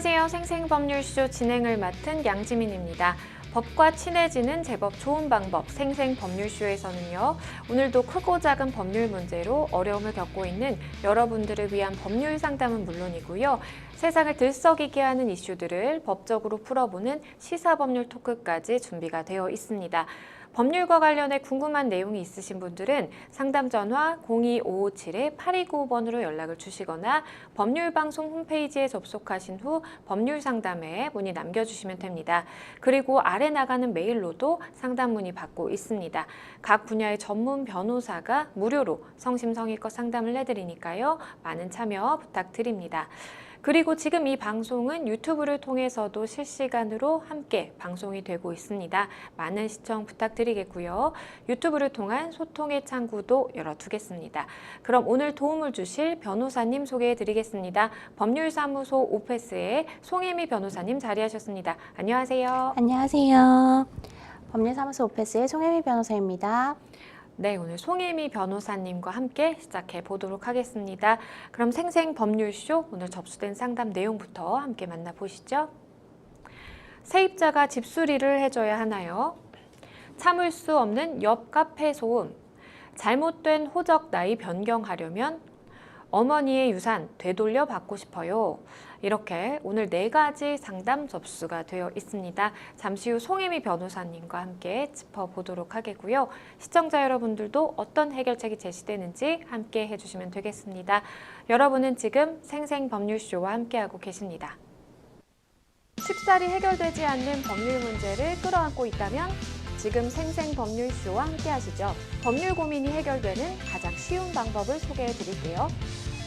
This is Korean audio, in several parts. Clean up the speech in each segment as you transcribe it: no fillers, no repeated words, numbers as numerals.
안녕하세요. 생생법률쇼 진행을 맡은 양지민입니다. 법과 친해지는 제법 좋은 방법 생생법률쇼에서는요. 오늘도 크고 작은 법률 문제로 어려움을 겪고 있는 여러분들을 위한 법률 상담은 물론이고요. 세상을 들썩이게 하는 이슈들을 법적으로 풀어보는 시사법률 토크까지 준비가 되어 있습니다. 법률과 관련해 궁금한 내용이 있으신 분들은 상담 전화 02557-8295번으로 연락을 주시거나 법률방송 홈페이지에 접속하신 후 법률상담에 문의 남겨주시면 됩니다. 그리고 아래 나가는 메일로도 상담 문의 받고 있습니다. 각 분야의 전문 변호사가 무료로 성심성의껏 상담을 해드리니까요. 많은 참여 부탁드립니다. 그리고 지금 이 방송은 유튜브를 통해서도 실시간으로 함께 방송이 되고 있습니다. 많은 시청 부탁드리겠고요. 유튜브를 통한 소통의 창구도 열어두겠습니다. 그럼 오늘 도움을 주실 변호사님 소개해드리겠습니다. 법률사무소 오페스의 송혜미 변호사님 자리하셨습니다. 안녕하세요. 안녕하세요. 법률사무소 오페스의 송혜미 변호사입니다. 네, 오늘 송혜미 변호사님과 함께 시작해 보도록 하겠습니다. 그럼 생생법률쇼 오늘 접수된 상담 내용부터 함께 만나보시죠. 세입자가 집수리를 해줘야 하나요? 참을 수 없는 옆 카페 소음, 잘못된 호적 나이 변경하려면 어머니의 유산 되돌려 받고 싶어요. 이렇게 오늘 4가지 상담 접수가 되어 있습니다. 잠시 후 송혜미 변호사님과 함께 짚어보도록 하겠고요. 시청자 여러분들도 어떤 해결책이 제시되는지 함께 해주시면 되겠습니다. 여러분은 지금 생생법률쇼와 함께하고 계십니다. 쉽사리 해결되지 않는 법률 문제를 끌어안고 있다면 지금 생생법률쇼와 함께하시죠. 법률 고민이 해결되는 가장 쉬운 방법을 소개해 드릴게요.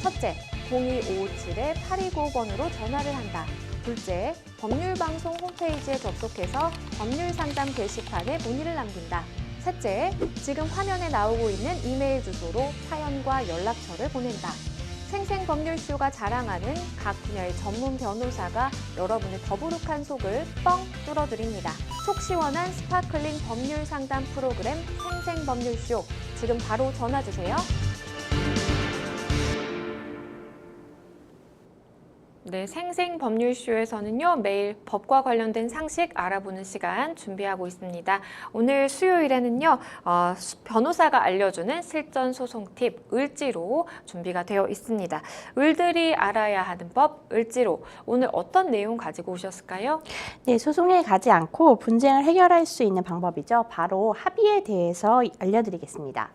첫째, 02557-8295번으로 전화를 한다. 둘째, 법률방송 홈페이지에 접속해서 법률상담 게시판에 문의를 남긴다. 셋째, 지금 화면에 나오고 있는 이메일 주소로 사연과 연락처를 보낸다. 생생법률쇼가 자랑하는 각 분야의 전문 변호사가 여러분의 더부룩한 속을 뻥 뚫어드립니다. 속 시원한 스파클링 법률 상담 프로그램 생생법률쇼, 지금 바로 전화 주세요. 네, 생생법률쇼에서는요, 매일 법과 관련된 상식 알아보는 시간 준비하고 있습니다. 오늘 수요일에는요, 변호사가 알려주는 실전 소송 팁, 을지로 준비가 되어 있습니다. 을들이 알아야 하는 법, 을지로. 오늘 어떤 내용 가지고 오셨을까요? 네, 소송에 가지 않고 분쟁을 해결할 수 있는 방법이죠. 바로 합의에 대해서 알려드리겠습니다.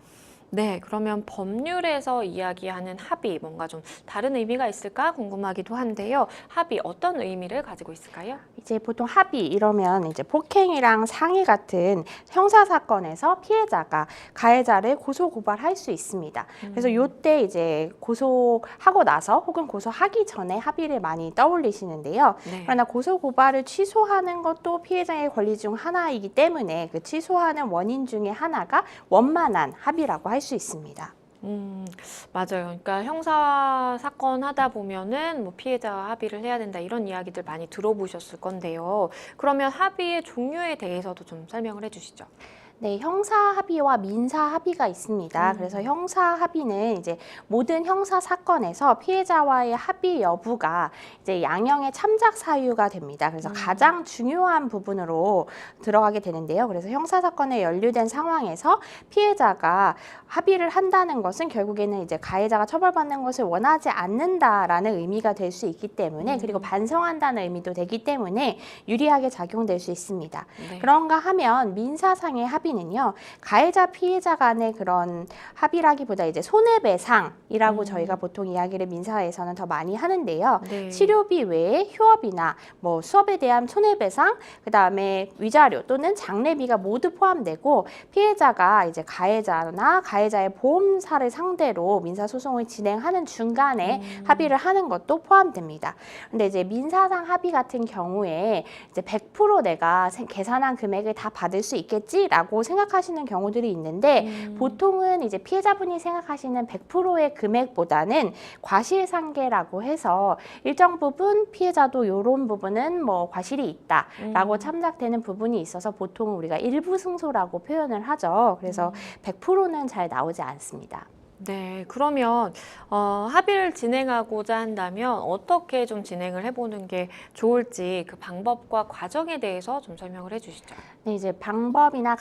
네, 그러면 법률에서 이야기하는 합의, 뭔가 좀 다른 의미가 있을까 궁금하기도 한데요. 합의, 어떤 의미를 가지고 있을까요? 이제 보통 합의 이러면 이제 폭행이랑 상해 같은 형사 사건에서 피해자가 가해자를 고소 고발할 수 있습니다. 그래서 이때 이제 고소하고 나서 혹은 고소하기 전에 합의를 많이 떠올리시는데요. 네. 그러나 고소 고발을 취소하는 것도 피해자의 권리 중 하나이기 때문에 그 취소하는 원인 중에 하나가 원만한 합의라고 할 수 있습니다. 맞아요. 그러니까 형사 사건 하다 보면은 뭐 피해자와 합의를 해야 된다 이런 이야기들 많이 들어보셨을 건데요. 그러면 합의의 종류에 대해서도 좀 설명을 해주시죠. 네, 형사 합의와 민사 합의가 있습니다. 그래서 형사 합의는 이제 모든 형사 사건에서 피해자와의 합의 여부가 이제 양형의 참작 사유가 됩니다. 그래서 가장 중요한 부분으로 들어가게 되는데요. 그래서 형사 사건에 연루된 상황에서 피해자가 합의를 한다는 것은 결국에는 이제 가해자가 처벌받는 것을 원하지 않는다라는 의미가 될 수 있기 때문에 그리고 반성한다는 의미도 되기 때문에 유리하게 작용될 수 있습니다. 네. 그런가 하면 민사상의 합의는요, 가해자 피해자 간의 그런 합의라기보다 이제 손해배상이라고 저희가 보통 이야기를 민사에서는 더 많이 하는데요. 네. 치료비 외에 휴업이나 뭐 수업에 대한 손해배상, 그다음에 위자료 또는 장례비가 모두 포함되고 피해자가 이제 가해자나 가해자의 보험사를 상대로 민사소송을 진행하는 중간에 합의를 하는 것도 포함됩니다. 근데 이제 민사상 합의 같은 경우에 이제 100% 내가 계산한 금액을 다 받을 수 있겠지라고 생각하시는 경우들이 있는데 보통은 이제 피해자분이 생각하시는 100%의 금액보다는 과실상계라고 해서 일정 부분 피해자도 이런 부분은 뭐 과실이 있다라고 참작되는 부분이 있어서 보통은 우리가 일부 승소라고 표현을 하죠. 그래서 100%는 잘 나오지 않습니다. 네, 그러면 합의를 진행하고자 한다면 어떻게 좀 진행을 해보는 게 좋을지 그 방법과 과정에 대해서 좀 설명을 해주시죠. 네, 이제 방법이나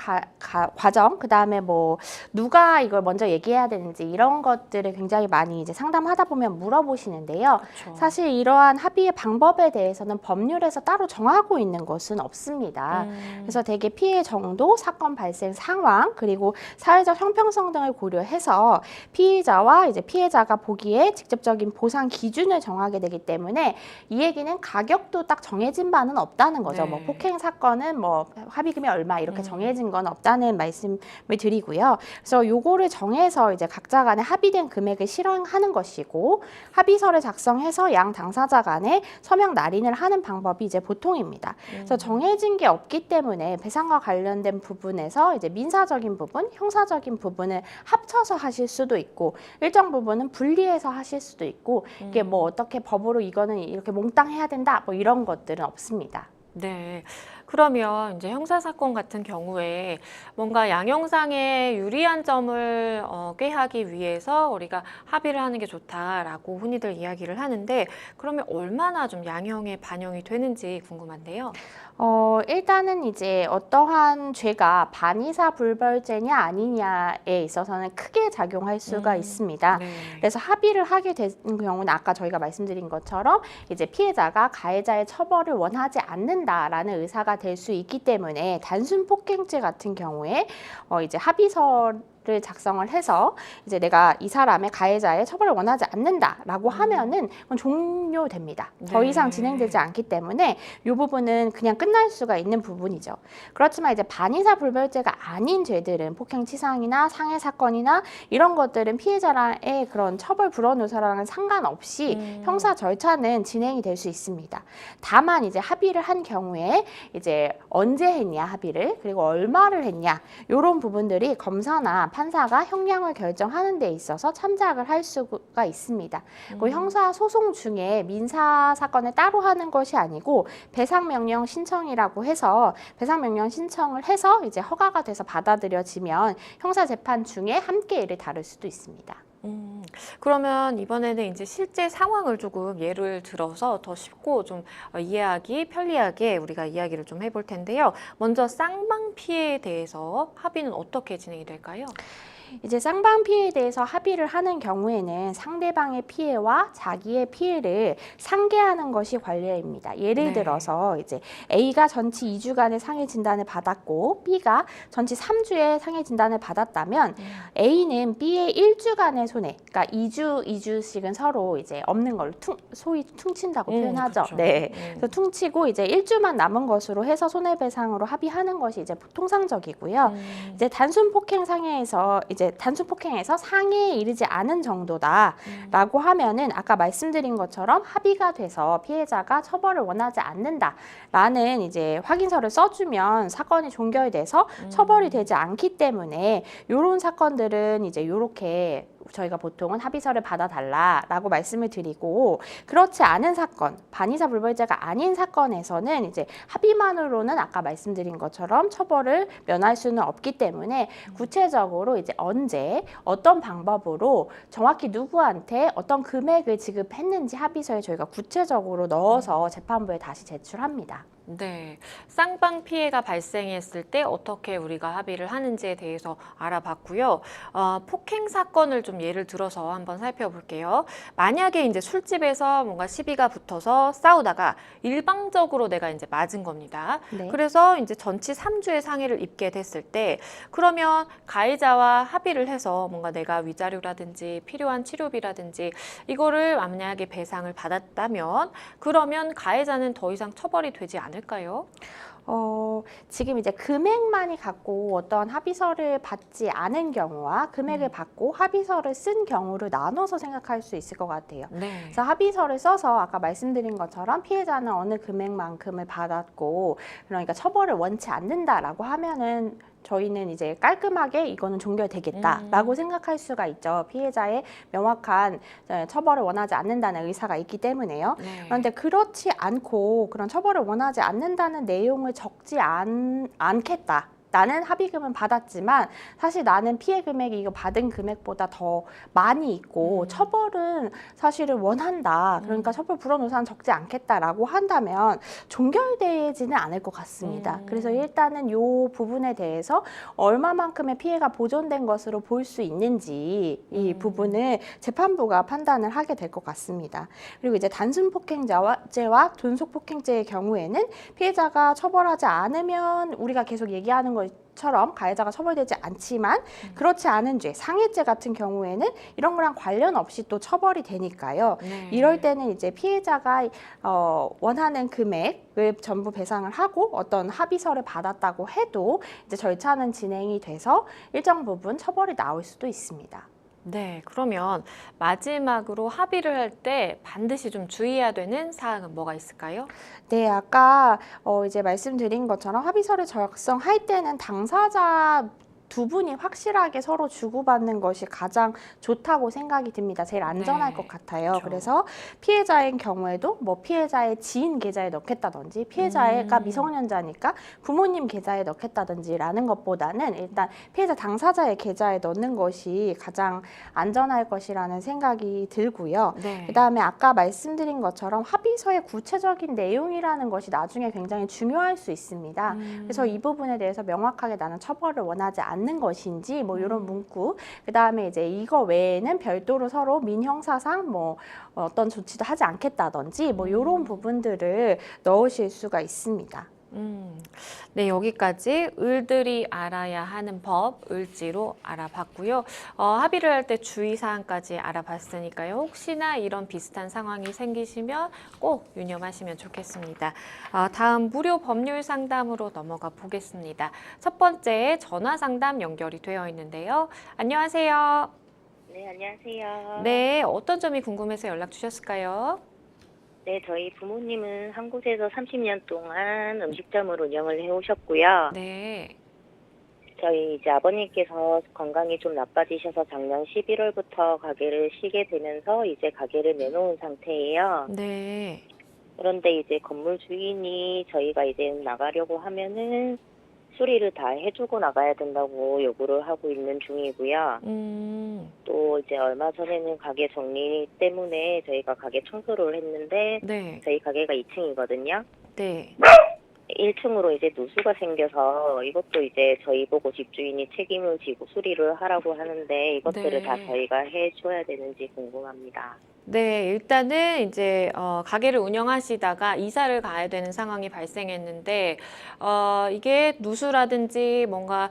과정, 그 다음에 뭐 누가 이걸 먼저 얘기해야 되는지 이런 것들을 굉장히 많이 이제 상담하다 보면 물어보시는데요. 그렇죠. 사실 이러한 합의의 방법에 대해서는 법률에서 따로 정하고 있는 것은 없습니다. 그래서 되게 피해 정도, 사건 발생 상황, 그리고 사회적 형평성 등을 고려해서 피의자와 이제 피해자가 보기에 직접적인 보상 기준을 정하게 되기 때문에 이 얘기는 가격도 딱 정해진 바는 없다는 거죠. 네. 뭐 폭행 사건은 뭐 합의금이 얼마 이렇게 정해진 건 없다는 말씀을 드리고요. 그래서 요거를 정해서 이제 각자 간에 합의된 금액을 실행하는 것이고 합의서를 작성해서 양 당사자 간에 서명 날인을 하는 방법이 이제 보통입니다. 그래서 정해진 게 없기 때문에 배상과 관련된 부분에서 이제 민사적인 부분, 형사적인 부분을 합쳐서 하실 수도 있고 일정 부분은 분리해서 하실 수도 있고 이게 뭐 어떻게 법으로 이거는 이렇게 몽땅 해야 된다 뭐 이런 것들은 없습니다. 네. 그러면 이제 형사사건 같은 경우에 뭔가 양형상의 유리한 점을 꾀하기 위해서 우리가 합의를 하는 게 좋다라고 흔히들 이야기를 하는데 그러면 얼마나 좀 양형에 반영이 되는지 궁금한데요. 일단은 이제 어떠한 죄가 반의사 불벌죄냐 아니냐에 있어서는 크게 작용할 수가 있습니다. 네. 그래서 합의를 하게 된 경우는 아까 저희가 말씀드린 것처럼 이제 피해자가 가해자의 처벌을 원하지 않는다라는 의사가 될 수 있기 때문에 단순 폭행죄 같은 경우에 이제 합의서를 작성을 해서 이제 내가 이 사람의 가해자의 처벌을 원하지 않는다라고 하면은 그건 종료됩니다. 더 네. 이상 진행되지 않기 때문에 이 부분은 그냥 끝날 수가 있는 부분이죠. 그렇지만 이제 반의사 불벌죄가 아닌 죄들은 폭행치상이나 상해 사건이나 이런 것들은 피해자의 그런 처벌 불원 요소랑은 상관없이 형사 절차는 진행이 될 수 있습니다. 다만 이제 합의를 한 경우에 이제 언제 했냐 합의를 그리고 얼마를 했냐 이런 부분들이 검사나 판사가 형량을 결정하는 데 있어서 참작을 할 수가 있습니다. 그리고 형사 소송 중에 민사 사건을 따로 하는 것이 아니고 배상명령 신청이라고 해서 배상명령 신청을 해서 이제 허가가 돼서 받아들여지면 형사 재판 중에 함께 이를 다룰 수도 있습니다. 그러면 이번에는 이제 실제 상황을 조금 예를 들어서 더 쉽고 좀 이해하기 편리하게 우리가 이야기를 좀 해볼 텐데요. 먼저 쌍방 피해에 대해서 합의는 어떻게 진행이 될까요? 이제 쌍방 피해에 대해서 합의를 하는 경우에는 상대방의 피해와 자기의 피해를 상계하는 것이 관례입니다. 예를 네. 들어서 이제 A가 전치 2주간의 상해 진단을 받았고 B가 전치 3주의 상해 진단을 받았다면 A는 B의 1주간의 손해, 그러니까 2주씩은 서로 이제 없는 걸로 소위 퉁친다고 표현하죠. 그렇죠. 네. 그래서 퉁치고 이제 1주만 남은 것으로 해서 손해배상으로 합의하는 것이 이제 통상적이고요. 이제 단순 폭행 상해에서 이제 단순 폭행에서 상해에 이르지 않은 정도다라고 하면은 아까 말씀드린 것처럼 합의가 돼서 피해자가 처벌을 원하지 않는다라는 이제 확인서를 써주면 사건이 종결돼서 처벌이 되지 않기 때문에 이런 사건들은 이제 이렇게 저희가 보통은 합의서를 받아달라라고 말씀을 드리고 그렇지 않은 사건, 반의사 불벌죄가 아닌 사건에서는 이제 합의만으로는 아까 말씀드린 것처럼 처벌을 면할 수는 없기 때문에 구체적으로 이제 언제 어떤 방법으로 정확히 누구한테 어떤 금액을 지급했는지 합의서에 저희가 구체적으로 넣어서 재판부에 다시 제출합니다. 네, 쌍방 피해가 발생했을 때 어떻게 우리가 합의를 하는지에 대해서 알아봤고요. 폭행 사건을 좀 예를 들어서 한번 살펴볼게요. 만약에 이제 술집에서 뭔가 시비가 붙어서 싸우다가 일방적으로 내가 이제 맞은 겁니다. 네. 그래서 이제 전치 3주의 상해를 입게 됐을 때 그러면 가해자와 합의를 해서 뭔가 내가 위자료라든지 필요한 치료비라든지 이거를 만약에 배상을 받았다면 그러면 가해자는 더 이상 처벌이 되지 않을까요? 지금 이제 금액만이 갖고 어떤 합의서를 받지 않은 경우와 금액을 받고 합의서를 쓴 경우를 나눠서 생각할 수 있을 것 같아요. 네. 그래서 합의서를 써서 아까 말씀드린 것처럼 피해자는 어느 금액만큼을 받았고 그러니까 처벌을 원치 않는다라고 하면은 저희는 이제 깔끔하게 이거는 종결되겠다라고 생각할 수가 있죠. 피해자의 명확한 처벌을 원하지 않는다는 의사가 있기 때문에요. 네. 그런데 그렇지 않고 그런 처벌을 원하지 않는다는 내용을 적지 않겠다. 나는 합의금은 받았지만 사실 나는 피해 금액이 이거 받은 금액보다 더 많이 있고 처벌은 사실은 원한다. 그러니까 처벌 불허노사는 적지 않겠다라고 한다면 종결되지는 않을 것 같습니다. 그래서 일단은 이 부분에 대해서 얼마만큼의 피해가 보존된 것으로 볼 수 있는지 이 부분을 재판부가 판단을 하게 될 것 같습니다. 그리고 이제 단순 폭행죄와 존속 폭행죄의 경우에는 피해자가 처벌하지 않으면 우리가 계속 얘기하는 것처럼 가해자가 처벌되지 않지만 그렇지 않은 죄, 상해죄 같은 경우에는 이런 거랑 관련 없이 또 처벌이 되니까요. 네. 이럴 때는 이제 피해자가 원하는 금액을 전부 배상을 하고 어떤 합의서를 받았다고 해도 이제 절차는 진행이 돼서 일정 부분 처벌이 나올 수도 있습니다. 네, 그러면 마지막으로 합의를 할 때 반드시 좀 주의해야 되는 사항은 뭐가 있을까요? 네, 아까 이제 말씀드린 것처럼 합의서를 작성할 때는 당사자 두 분이 확실하게 서로 주고받는 것이 가장 좋다고 생각이 듭니다. 제일 안전할 네, 것 같아요. 그렇죠. 그래서 피해자인 경우에도 뭐 피해자의 지인 계좌에 넣겠다든지 피해자가 미성년자니까 부모님 계좌에 넣겠다든지라는 것보다는 일단 피해자 당사자의 계좌에 넣는 것이 가장 안전할 것이라는 생각이 들고요. 네. 그다음에 아까 말씀드린 것처럼 합의서의 구체적인 내용이라는 것이 나중에 굉장히 중요할 수 있습니다. 그래서 이 부분에 대해서 명확하게 나는 처벌을 원하지 않는 것인지 뭐 이런 문구, 그다음에 이제 이거 외에는 별도로 서로 민형사상 뭐 어떤 조치도 하지 않겠다든지 뭐 이런 부분들을 넣으실 수가 있습니다. 네, 여기까지 을들이 알아야 하는 법, 을지로 알아봤고요. 합의를 할 때 주의사항까지 알아봤으니까요. 혹시나 이런 비슷한 상황이 생기시면 꼭 유념하시면 좋겠습니다. 다음 무료 법률 상담으로 넘어가 보겠습니다. 첫 번째 전화 상담 연결이 되어 있는데요. 안녕하세요. 네, 안녕하세요. 네, 어떤 점이 궁금해서 연락 주셨을까요? 네, 저희 부모님은 한 곳에서 30년 동안 음식점을 운영을 해오셨고요. 네. 저희 이제 아버님께서 건강이 좀 나빠지셔서 작년 11월부터 가게를 쉬게 되면서 이제 가게를 내놓은 상태예요. 네. 그런데 이제 건물 주인이 저희가 이제 나가려고 하면은 수리를 다 해주고 나가야 된다고 요구를 하고 있는 중이고요. 또 이제 얼마 전에는 가게 정리 때문에 저희가 가게 청소를 했는데 네. 저희 가게가 2층이거든요. 네. 1층으로 이제 누수가 생겨서 이것도 이제 저희 보고 집주인이 책임을 지고 수리를 하라고 하는데 이것들을 네. 다 저희가 해줘야 되는지 궁금합니다. 네, 일단은 이제 가게를 운영하시다가 이사를 가야 되는 상황이 발생했는데 이게 누수라든지 뭔가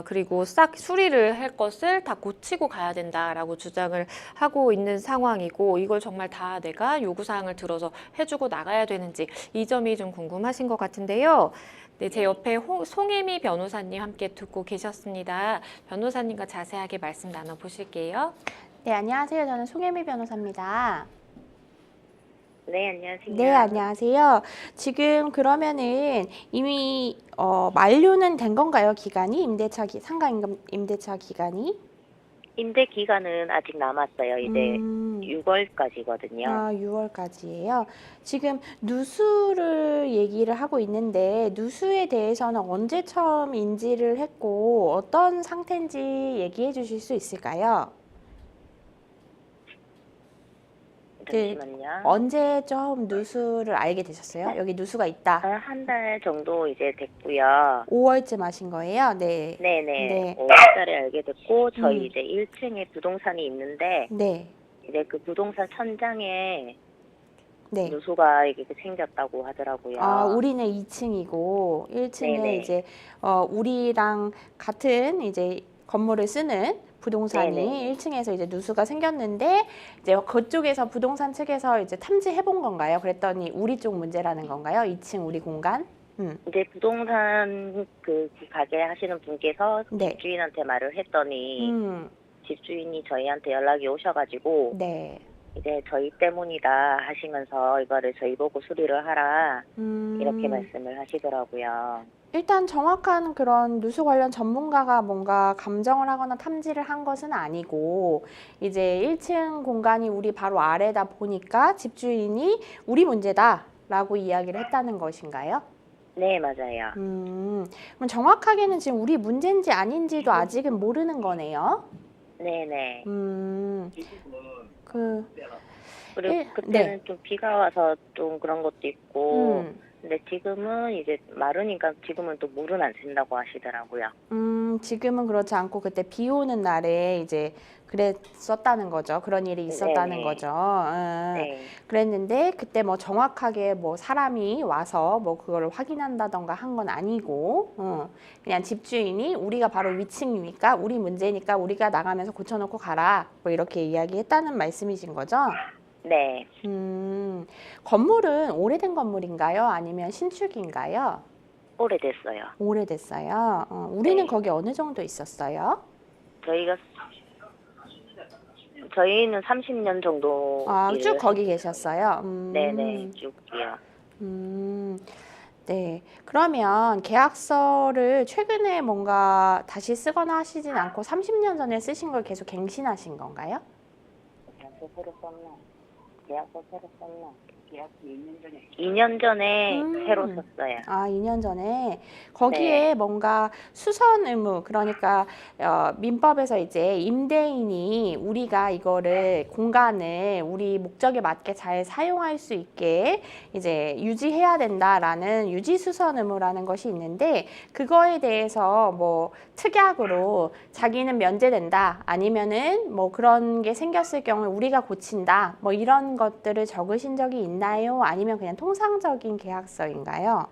그리고 싹 수리를 할 것을 다 고치고 가야 된다라고 주장을 하고 있는 상황이고 이걸 정말 다 내가 요구사항을 들어서 해주고 나가야 되는지 이 점이 좀 궁금하신 것 같은데요. 네, 제 옆에 송혜미 변호사님 함께 듣고 계셨습니다. 변호사님과 자세하게 말씀 나눠보실게요. 네, 안녕하세요. 저는 송혜미 변호사입니다. 네, 안녕하세요. 네, 안녕하세요. 지금 그러면은 이미 만료는 된 건가요? 기간이 상가 임대차 기간이? 임대 기간은 아직 남았어요. 이제 6월까지거든요. 6월까지예요. 지금 누수를 얘기를 하고 있는데 누수에 대해서는 언제 처음 인지를 했고 어떤 상태인지 얘기해 주실 수 있을까요? 잠시만요. 언제 좀 누수를 알게 되셨어요? 여기 누수가 있다. 한 달 정도 이제 됐고요. 5월쯤 하신 거예요? 네. 네네. 네. 5월달에 알게 됐고 저희 이제 1층에 부동산이 있는데 네. 이제 그 부동산 천장에 네. 누수가 이렇게 생겼다고 하더라고요. 우리는 2층이고 1층은 네네. 이제 우리랑 같은 이제 건물을 쓰는 부동산이 네네. 1층에서 이제 누수가 생겼는데 이제 그쪽에서 부동산 측에서 이제 탐지해 본 건가요? 그랬더니 우리 쪽 문제라는 건가요? 2층 우리 공간? 이제 부동산 그 가게 하시는 분께서 네. 집주인한테 말을 했더니 집주인이 저희한테 연락이 오셔가지고 네. 이제 저희 때문이다 하시면서 이거를 저희 보고 수리를 하라 이렇게 말씀을 하시더라고요. 일단 정확한 그런 누수 관련 전문가가 뭔가 감정을 하거나 탐지를 한 것은 아니고 이제 1층 공간이 우리 바로 아래다 보니까 집주인이 우리 문제다라고 이야기를 했다는 것인가요? 네, 맞아요. 그럼 정확하게는 지금 우리 문제인지 아닌지도 아직은 모르는 거네요. 네네. 그, 그리고 네. 그때는 좀 비가 와서 좀 그런 것도 있고, 음. 근데 지금은 이제 마르니까 지금은 또 물은 안 샌다고 하시더라고요. 지금은 그렇지 않고 그때 비 오는 날에 이제 그랬었다는 거죠. 그런 일이 있었다는 네네. 거죠. 네. 그랬는데 그때 뭐 정확하게 뭐 사람이 와서 뭐 그걸 확인한다던가 한 건 아니고, 그냥 집주인이 우리가 바로 위층이니까 우리 문제니까 우리가 나가면서 고쳐놓고 가라. 뭐 이렇게 이야기했다는 말씀이신 거죠? 네. 건물은 오래된 건물인가요? 아니면 신축인가요? 오래됐어요. 오래됐어요. 우리는 네. 거기 어느 정도 있었어요? 저희는 30년 정도 아, 쭉 일을 거기 계셨어요? 네네, 쭉이요. 음, 네. 그러면 계약서를 최근에 뭔가 다시 쓰거나 하시진 않고 30년 전에 쓰신 걸 계속 갱신하신 건가요? 계약서 새로 썼나? 계약서 새로 썼나? 계약서 2년 전에 새로 썼어요. 아, 2년 전에 거기에 뭔가 수선 의무, 그러니까 민법에서 이제 임대인이 우리가 이거를 공간을 우리 목적에 맞게 잘 사용할 수 있게 이제 유지해야 된다라는 유지 수선 의무라는 것이 있는데, 그거에 대해서 뭐 특약으로 자기는 면제된다, 아니면은 뭐 그런 게 생겼을 경우에 우리가 고친다, 뭐 이런 것들을 적으신 적이 있나요? 아니면 그냥 통상적인 계약서인가요?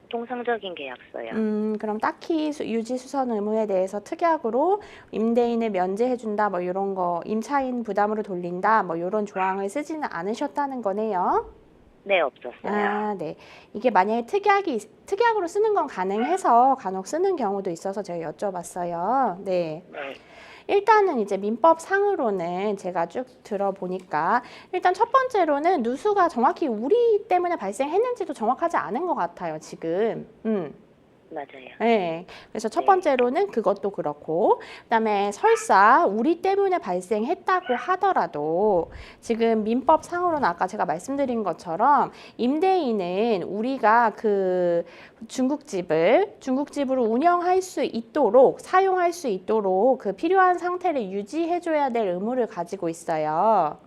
통상적인 계약서요. 그럼 딱히 유지 수선 의무에 대해서 특약으로 임대인을 면제해준다, 뭐 이런 거, 임차인 부담으로 돌린다, 뭐 이런 조항을 쓰지는 않으셨다는 거네요. 네, 없었어요. 아, 네. 이게 만약에 특약으로 쓰는 건 가능해서 간혹 쓰는 경우도 있어서 제가 여쭤봤어요. 네. 네. 일단은 이제 민법상으로는 제가 쭉 들어보니까 일단 첫 번째로는 누수가 정확히 우리 때문에 발생했는지도 정확하지 않은 것 같아요, 지금. 맞아요. 네. 그래서 첫 네. 번째로는 그것도 그렇고, 그다음에 설사 우리 때문에 발생했다고 하더라도 지금 민법상으로는 아까 제가 말씀드린 것처럼 임대인은 우리가 그 중국집으로 운영할 수 있도록, 사용할 수 있도록 그 필요한 상태를 유지해줘야 될 의무를 가지고 있어요.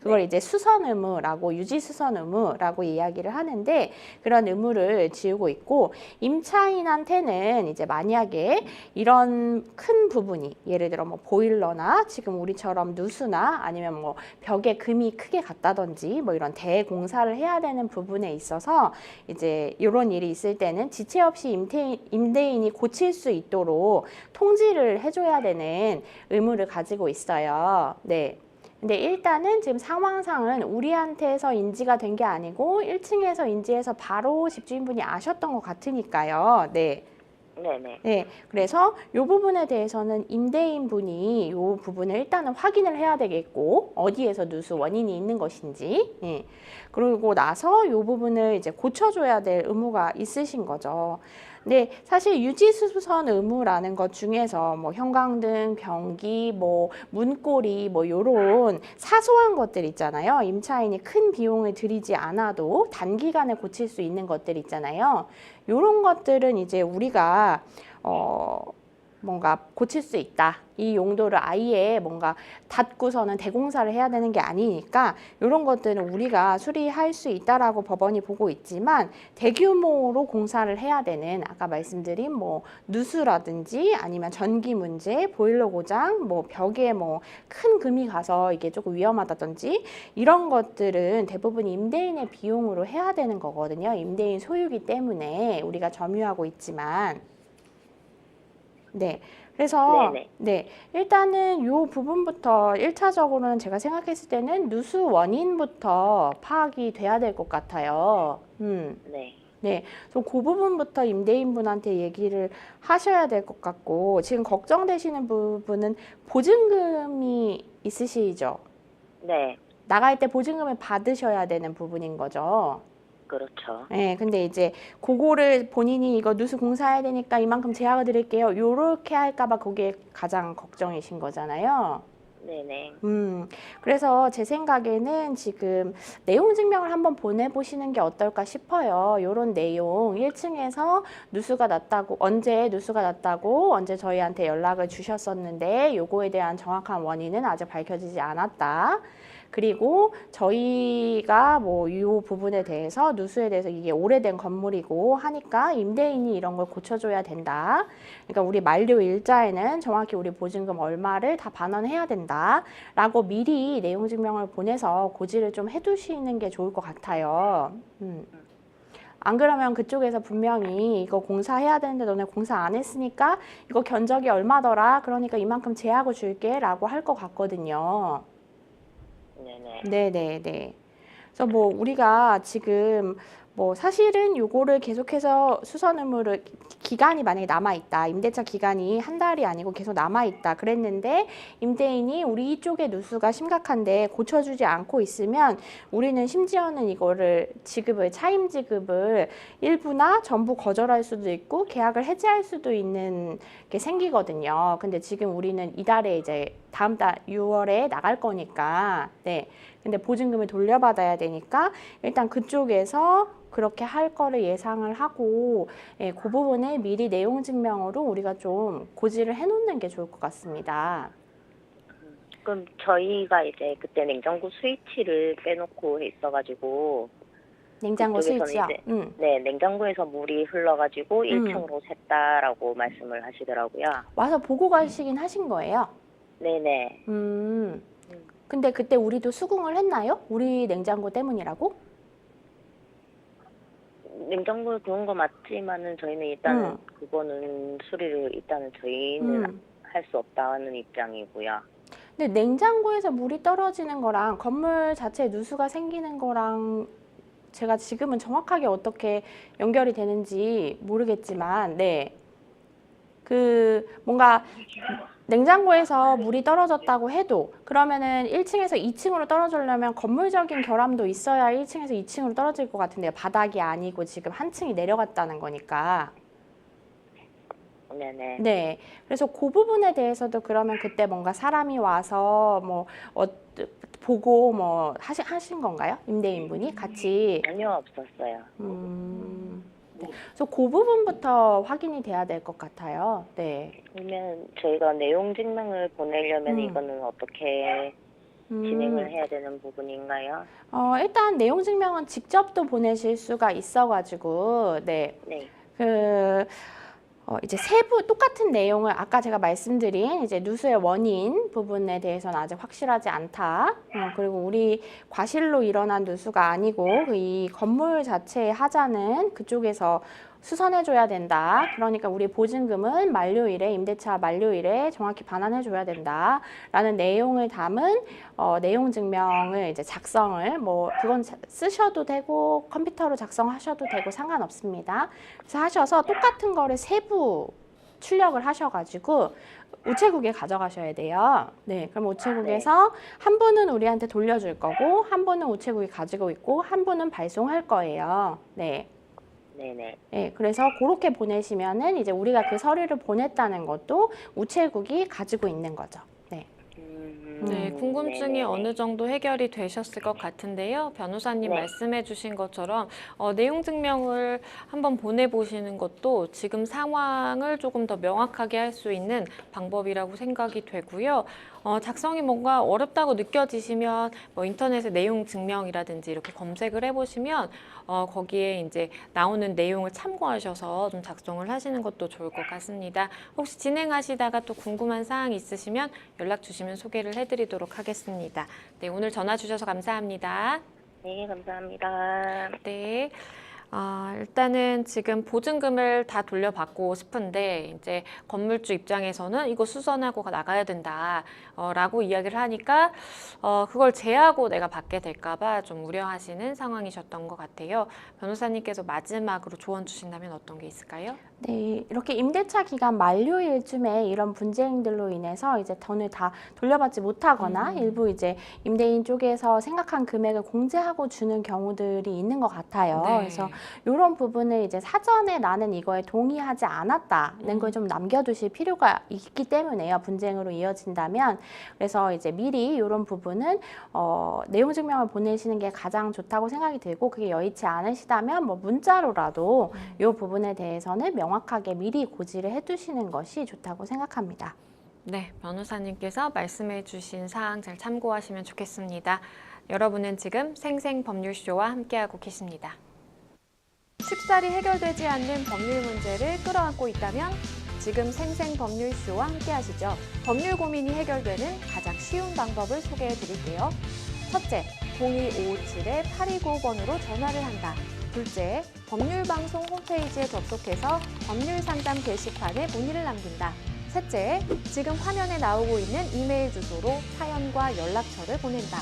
그걸 이제 수선 의무라고, 유지 수선 의무라고 이야기를 하는데, 그런 의무를 지우고 있고, 임차인한테는 이제 만약에 이런 큰 부분이, 예를 들어 뭐 보일러나 지금 우리처럼 누수나 아니면 뭐 벽에 금이 크게 갔다든지 뭐 이런 대공사를 해야 되는 부분에 있어서 이제 이런 일이 있을 때는 지체 없이 임대인이 고칠 수 있도록 통지를 해줘야 되는 의무를 가지고 있어요. 네. 근데 일단은 지금 상황상은 우리한테서 인지가 된 게 아니고 1층에서 인지해서 바로 집주인분이 아셨던 것 같으니까요. 네. 네네. 네, 그래서 이 부분에 대해서는 임대인분이 이 부분을 일단은 확인을 해야 되겠고, 어디에서 누수 원인이 있는 것인지, 예. 그러고 나서 이 부분을 이제 고쳐줘야 될 의무가 있으신 거죠. 근데 사실 유지수선 의무라는 것 중에서 뭐 형광등, 변기, 뭐 문고리, 뭐 요런 사소한 것들 있잖아요. 임차인이 큰 비용을 들이지 않아도 단기간에 고칠 수 있는 것들 있잖아요. 요런 것들은 이제 우리가 뭔가 고칠 수 있다. 이 용도를 아예 뭔가 닫고서는 대공사를 해야 되는 게 아니니까 이런 것들은 우리가 수리할 수 있다라고 법원이 보고 있지만, 대규모로 공사를 해야 되는 아까 말씀드린 뭐 누수라든지 아니면 전기 문제, 보일러 고장, 뭐 벽에 뭐 큰 금이 가서 이게 조금 위험하다든지 이런 것들은 대부분 임대인의 비용으로 해야 되는 거거든요. 임대인 소유기 때문에 우리가 점유하고 있지만. 네. 그래서 네네. 네, 일단은 이 부분부터 1차적으로는 제가 생각했을 때는 누수 원인부터 파악이 돼야 될 것 같아요. 네. 네, 그래서 그 부분부터 임대인분한테 얘기를 하셔야 될 것 같고, 지금 걱정되시는 부분은 보증금이 있으시죠? 네. 나갈 때 보증금을 받으셔야 되는 부분인 거죠. 그렇죠. 네, 근데 이제 그거를 본인이 이거 누수 공사해야 되니까 이만큼 제약을 드릴게요, 요렇게 할까봐 그게 가장 걱정이신 거잖아요. 네네. 그래서 제 생각에는 지금 내용 증명을 한번 보내보시는 게 어떨까 싶어요. 요런 내용 1층에서 누수가 났다고, 언제 누수가 났다고, 언제 저희한테 연락을 주셨었는데 요거에 대한 정확한 원인은 아직 밝혀지지 않았다. 그리고 저희가 뭐 이 부분에 대해서 누수에 대해서 이게 오래된 건물이고 하니까 임대인이 이런 걸 고쳐줘야 된다. 그러니까 우리 만료 일자에는 정확히 우리 보증금 얼마를 다 반환해야 된다. 라고 미리 내용 증명을 보내서 고지를 좀 해두시는 게 좋을 것 같아요. 안 그러면 그쪽에서 분명히 이거 공사해야 되는데 너네 공사 안 했으니까 이거 견적이 얼마더라? 그러니까 이만큼 제하고 줄게 라고 할 것 같거든요. 네네. 네네네. 그래서 뭐 우리가 지금 뭐 사실은 요거를 계속해서 수선 의무를 기간이 만약에 남아있다. 임대차 기간이 한 달이 아니고 계속 남아있다. 그랬는데 임대인이 우리 이쪽의 누수가 심각한데 고쳐주지 않고 있으면 우리는 심지어는 이거를 지급을 차임 지급을 일부나 전부 거절할 수도 있고 계약을 해지할 수도 있는 게 생기거든요. 근데 지금 우리는 이달에 이제 다음 달 6월에 나갈 거니까 네. 근데 보증금을 돌려받아야 되니까 일단 그쪽에서 그렇게 할 거를 예상을 하고 예, 그 부분에 미리 내용 증명으로 우리가 좀 고지를 해놓는 게 좋을 것 같습니다. 그럼 저희가 이제 그때 냉장고 스위치를 빼놓고 있어가지고 냉장고 그쪽에서는 스위치요. 이제 네, 냉장고에서 물이 흘러가지고 1층으로 샜다라고 말씀을 하시더라고요. 와서 보고 가시긴 하신 거예요? 네네. 근데 그때 우리도 수긍을 했나요? 우리 냉장고 때문이라고? 냉장고에 그런 거 맞지만은 저희는 일단은 그거는 수리를 일단은 저희는 할 수 없다는 입장이고요. 근데 냉장고에서 물이 떨어지는 거랑 건물 자체에 누수가 생기는 거랑 제가 지금은 정확하게 어떻게 연결이 되는지 모르겠지만, 네. 그 뭔가 냉장고에서 물이 떨어졌다고 해도 그러면은 1층에서 2층으로 떨어지려면 건물적인 결함도 있어야 1층에서 2층으로 떨어질 것 같은데요. 바닥이 아니고 지금 한 층이 내려갔다는 거니까. 네네. 네. 그래서 그 부분에 대해서도 그러면 그때 뭔가 사람이 와서 뭐 보고 뭐 하신 건가요? 임대인분이 같이? 전혀 없었어요. 네. 그래서 그 부분부터 확인이 돼야 될 것 같아요. 네. 그러면 저희가 내용 증명을 보내려면 이거는 어떻게 진행을 해야 되는 부분인가요? 일단 내용 증명은 직접 또 보내실 수가 있어가지고, 네. 네. 이제 세부 똑같은 내용을 아까 제가 말씀드린 이제 누수의 원인 부분에 대해서는 아직 확실하지 않다. 그리고 우리 과실로 일어난 누수가 아니고 이 건물 자체의 하자는 그쪽에서 수선해줘야 된다. 그러니까 우리 보증금은 만료일에 임대차 만료일에 정확히 반환해줘야 된다라는 내용을 담은 내용 증명을 이제 작성을 뭐 그건 쓰셔도 되고 컴퓨터로 작성하셔도 되고 상관없습니다. 그래서 하셔서 똑같은 거를 세부 출력을 하셔가지고 우체국에 가져가셔야 돼요. 네, 그럼 우체국에서 한 분은 우리한테 돌려줄 거고 한 분은 우체국이 가지고 있고 한 분은 발송할 거예요. 네. 네네. 네, 그래서 그렇게 보내시면은 이제 우리가 그 서류를 보냈다는 것도 우체국이 가지고 있는 거죠. 네. 네, 궁금증이 네네네. 어느 정도 해결이 되셨을 것 같은데요. 변호사님 네. 말씀해 주신 것처럼 내용 증명을 한번 보내보시는 것도 지금 상황을 조금 더 명확하게 할 수 있는 방법이라고 생각이 되고요. 작성이 뭔가 어렵다고 느껴지시면 뭐 인터넷에 내용 증명이라든지 이렇게 검색을 해보시면 거기에 이제 나오는 내용을 참고하셔서 좀 작성을 하시는 것도 좋을 것 같습니다. 혹시 진행하시다가 또 궁금한 사항 있으시면 연락 주시면 소개를 해드리도록 하겠습니다. 네, 오늘 전화 주셔서 감사합니다. 네, 감사합니다. 네. 일단은 지금 보증금을 다 돌려받고 싶은데 이제 건물주 입장에서는 이거 수선하고 나가야 된다 라고 이야기를 하니까 그걸 제하고 내가 받게 될까 봐 좀 우려하시는 상황이셨던 것 같아요. 변호사님께서 마지막으로 조언 주신다면 어떤 게 있을까요? 네, 이렇게 임대차 기간 만료일 쯤에 이런 분쟁들로 인해서 이제 돈을 다 돌려받지 못하거나 일부 이제 임대인 쪽에서 생각한 금액을 공제하고 주는 경우들이 있는 것 같아요. 네. 그래서 이런 부분을 이제 사전에 나는 이거에 동의하지 않았다는 걸 좀 남겨두실 필요가 있기 때문에요. 분쟁으로 이어진다면. 그래서 이제 미리 이런 부분은 내용 증명을 보내시는 게 가장 좋다고 생각이 들고, 그게 여의치 않으시다면 뭐 문자로라도 이 부분에 대해서는 명확하게 미리 고지를 해두시는 것이 좋다고 생각합니다. 네, 변호사님께서 말씀해 주신 사항 잘 참고하시면 좋겠습니다. 여러분은 지금 생생법률쇼와 함께하고 계십니다. 쉽사리 해결되지 않는 법률 문제를 끌어안고 있다면 지금 생생법률쇼와 함께하시죠. 법률 고민이 해결되는 가장 쉬운 방법을 소개해 드릴게요. 첫째, 02557-8295번으로 전화를 한다. 둘째, 법률방송 홈페이지에 접속해서 법률상담 게시판에 문의를 남긴다. 셋째, 지금 화면에 나오고 있는 이메일 주소로 사연과 연락처를 보낸다.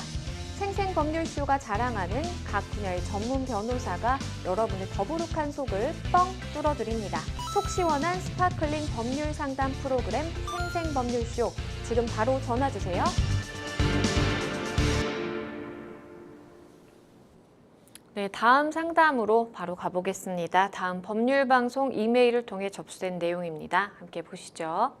생생법률쇼가 자랑하는 각 분야의 전문 변호사가 여러분의 더부룩한 속을 뻥 뚫어드립니다. 속 시원한 스파클링 법률 상담 프로그램 생생법률쇼, 지금 바로 전화 주세요. 네, 다음 상담으로 바로 가보겠습니다. 다음 법률방송 이메일을 통해 접수된 내용입니다. 함께 보시죠.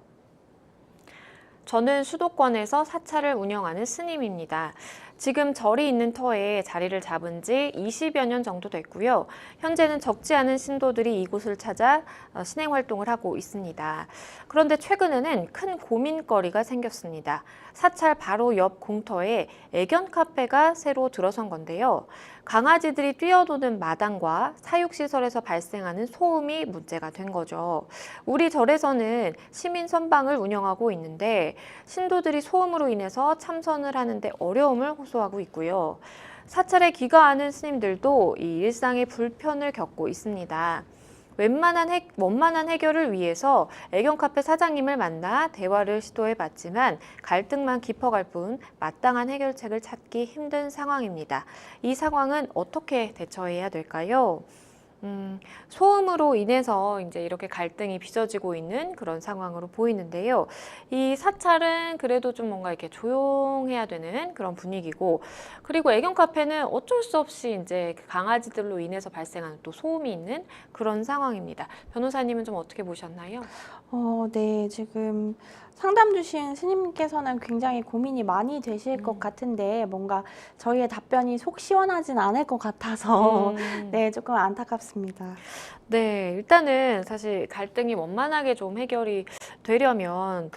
저는 수도권에서 사찰을 운영하는 스님입니다. 지금 절이 있는 터에 자리를 잡은 지 20여 년 정도 됐고요. 현재는 적지 않은 신도들이 이곳을 찾아 신행 활동을 하고 있습니다. 그런데 최근에는 큰 고민거리가 생겼습니다. 사찰 바로 옆 공터에 애견 카페가 새로 들어선 건데요. 강아지들이 뛰어도는 마당과 사육시설에서 발생하는 소음이 문제가 된 거죠. 우리 절에서는 시민 선방을 운영하고 있는데 신도들이 소음으로 인해서 참선을 하는데 어려움을 호소하고 있고요. 사찰에 귀가하는 스님들도 이 일상의 불편을 겪고 있습니다. 원만한 해결을 위해서 애견 카페 사장님을 만나 대화를 시도해봤지만 갈등만 깊어갈 뿐 마땅한 해결책을 찾기 힘든 상황입니다. 이 상황은 어떻게 대처해야 될까요? 소음으로 인해서 이제 이렇게 갈등이 빚어지고 있는 그런 상황으로 보이는데요. 이 사찰은 그래도 좀 뭔가 이렇게 조용해야 되는 그런 분위기고, 그리고 애견 카페는 어쩔 수 없이 이제 강아지들로 인해서 발생하는 또 소음이 있는 그런 상황입니다. 변호사님은 좀 어떻게 보셨나요? 네, 지금 상담 주신 스님께서는 굉장히 고민이 많이 되실 것 같은데 뭔가 저희의 답변이 속 시원하진 않을 것 같아서 네, 조금 안타깝습니다. 네, 일단은 사실 갈등이 원만하게 좀 해결이 되려면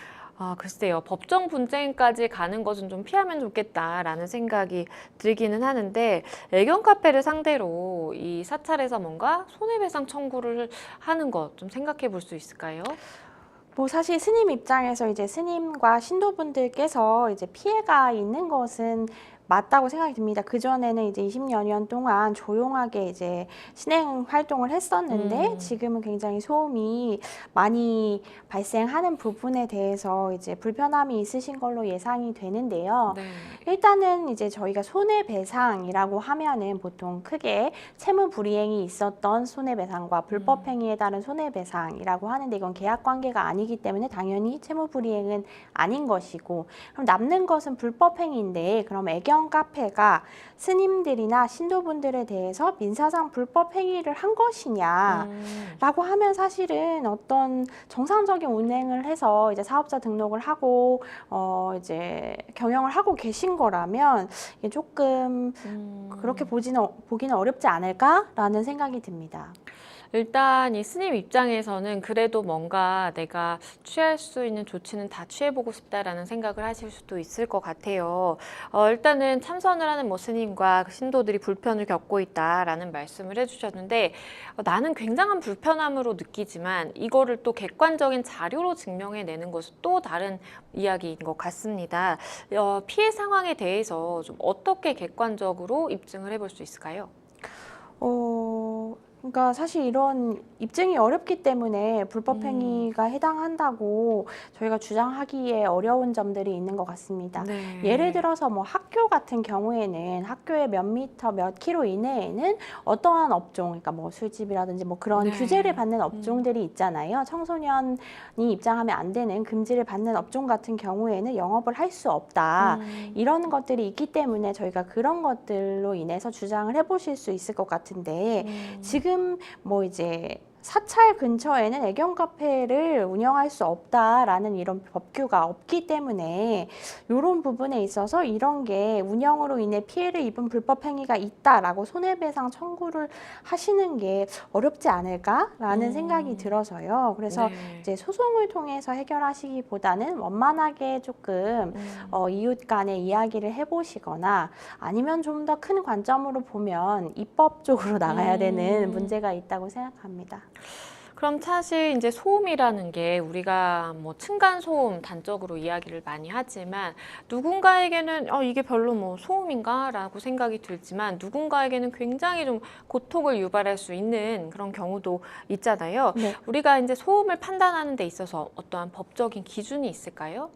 글쎄요. 법정 분쟁까지 가는 것은 좀 피하면 좋겠다라는 생각이 들기는 하는데, 애견 카페를 상대로 이 사찰에서 뭔가 손해배상 청구를 하는 것 좀 생각해 볼 수 있을까요? 뭐 사실 스님 입장에서 이제 스님과 신도분들께서 이제 피해가 있는 것은 맞다고 생각이 듭니다. 그전에는 이제 20여 년 동안 조용하게 이제 신행 활동을 했었는데 지금은 굉장히 소음이 많이 발생하는 부분에 대해서 이제 불편함이 있으신 걸로 예상이 되는데요. 네. 일단은 이제 저희가 손해배상이라고 하면은 보통 크게 채무불이행이 있었던 손해배상과 불법행위에 따른 손해배상이라고 하는데, 이건 계약관계가 아니기 때문에 당연히 채무불이행은 아닌 것이고, 그럼 남는 것은 불법행위인데, 그럼 애견 카페가 스님들이나 신도분들에 대해서 민사상 불법행위를 한 것이냐라고 하면 사실은 어떤 정상적인 운행을 해서 이제 사업자 등록을 하고 이제 경영을 하고 계신 거라면 이게 조금 그렇게 보기는 어렵지 않을까라는 생각이 듭니다. 일단 이 스님 입장에서는 그래도 뭔가 내가 취할 수 있는 조치는 다 취해보고 싶다라는 생각을 하실 수도 있을 것 같아요. 일단은 참선을 하는 뭐 스님과 신도들이 불편을 겪고 있다라는 말씀을 해주셨는데, 나는 굉장한 불편함으로 느끼지만 이거를 또 객관적인 자료로 증명해내는 것은 또 다른 이야기인 것 같습니다. 피해 상황에 대해서 좀 어떻게 객관적으로 입증을 해볼 수 있을까요? 그러니까 사실 이런 입증이 어렵기 때문에 불법행위가 해당한다고 저희가 주장하기에 어려운 점들이 있는 것 같습니다. 네. 예를 들어서 뭐 학교 같은 경우에는 학교의 몇 미터, 몇 킬로 이내에는 어떠한 업종, 그러니까 뭐 술집이라든지 뭐 그런 네. 규제를 받는 업종들이 있잖아요. 청소년이 입장하면 안 되는 금지를 받는 업종 같은 경우에는 영업을 할 수 없다. 이런 것들이 있기 때문에 저희가 그런 것들로 인해서 주장을 해보실 수 있을 것 같은데 지금 뭐 이제 사찰 근처에는 애견 카페를 운영할 수 없다라는 이런 법규가 없기 때문에 이런 부분에 있어서 이런 게 운영으로 인해 피해를 입은 불법 행위가 있다라고 손해배상 청구를 하시는 게 어렵지 않을까라는 생각이 들어서요. 그래서 네. 이제 소송을 통해서 해결하시기보다는 원만하게 조금 이웃 간의 이야기를 해보시거나 아니면 좀 더 큰 관점으로 보면 입법 쪽으로 나가야 되는 문제가 있다고 생각합니다. 그럼 사실 이제 소음이라는 게 우리가 뭐 층간 소음 단적으로 이야기를 많이 하지만 누군가에게는 이게 별로 뭐 소음인가라고 생각이 들지만 누군가에게는 굉장히 좀 고통을 유발할 수 있는 그런 경우도 있잖아요. 네. 우리가 이제 소음을 판단하는 데 있어서 어떠한 법적인 기준이 있을까요?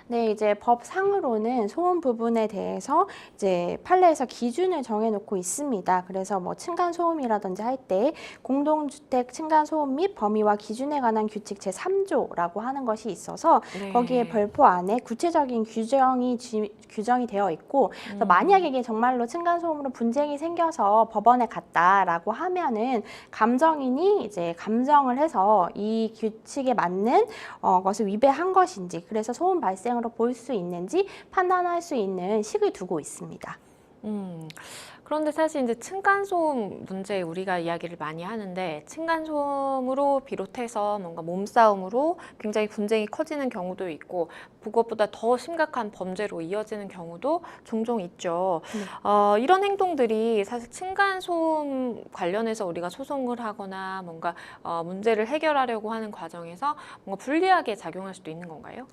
네, 이제 법상으로는 소음 부분에 대해서 이제 판례에서 기준을 정해놓고 있습니다. 그래서 뭐 층간 소음이라든지 할 때 공동주택 층간 소음 및 범위와 기준에 관한 규칙 제3조라고 하는 것이 있어서 네. 거기에 별표 안에 구체적인 규정이 되어 있고 그래서 만약 이게 정말로 층간 소음으로 분쟁이 생겨서 법원에 갔다라고 하면은 감정인이 이제 감정을 해서 이 규칙에 맞는 것을 위배한 것인지 그래서 소음 발생으로 볼 수 있는지 판단할 수 있는 식을 두고 있습니다. 그런데 사실 이제 층간소음 문제 우리가 이야기를 많이 하는데 층간소음으로 비롯해서 뭔가 몸싸움으로 굉장히 분쟁이 커지는 경우도 있고 그것보다 더 심각한 범죄로 이어지는 경우도 종종 있죠. 이런 행동들이 사실 층간소음 관련해서 우리가 소송을 하거나 뭔가 문제를 해결하려고 하는 과정에서 뭔가 불리하게 작용할 수도 있는 건가요?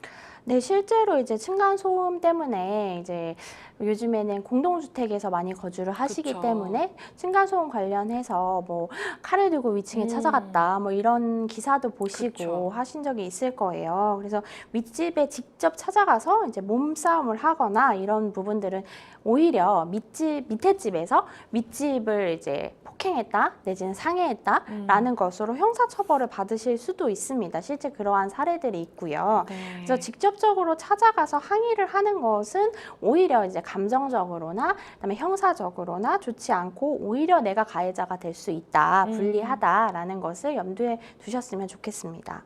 네, 실제로 이제 층간소음 때문에 이제 요즘에는 공동주택에서 많이 거주를 하시기 그쵸. 때문에 층간소음 관련해서 뭐 칼을 들고 위층에 찾아갔다 뭐 이런 기사도 보시고 그쵸. 하신 적이 있을 거예요. 그래서 윗집에 직접 찾아가서 이제 몸싸움을 하거나 이런 부분들은 오히려 밑에 집에서 윗집을 이제 폭행했다 내지는 상해했다라는 것으로 형사처벌을 받으실 수도 있습니다. 실제 그러한 사례들이 있고요. 네. 그래서 직접적으로 찾아가서 항의를 하는 것은 오히려 이제 감정적으로나 그다음에 형사적으로나 좋지 않고 오히려 내가 가해자가 될 수 있다, 불리하다라는 것을 염두에 두셨으면 좋겠습니다.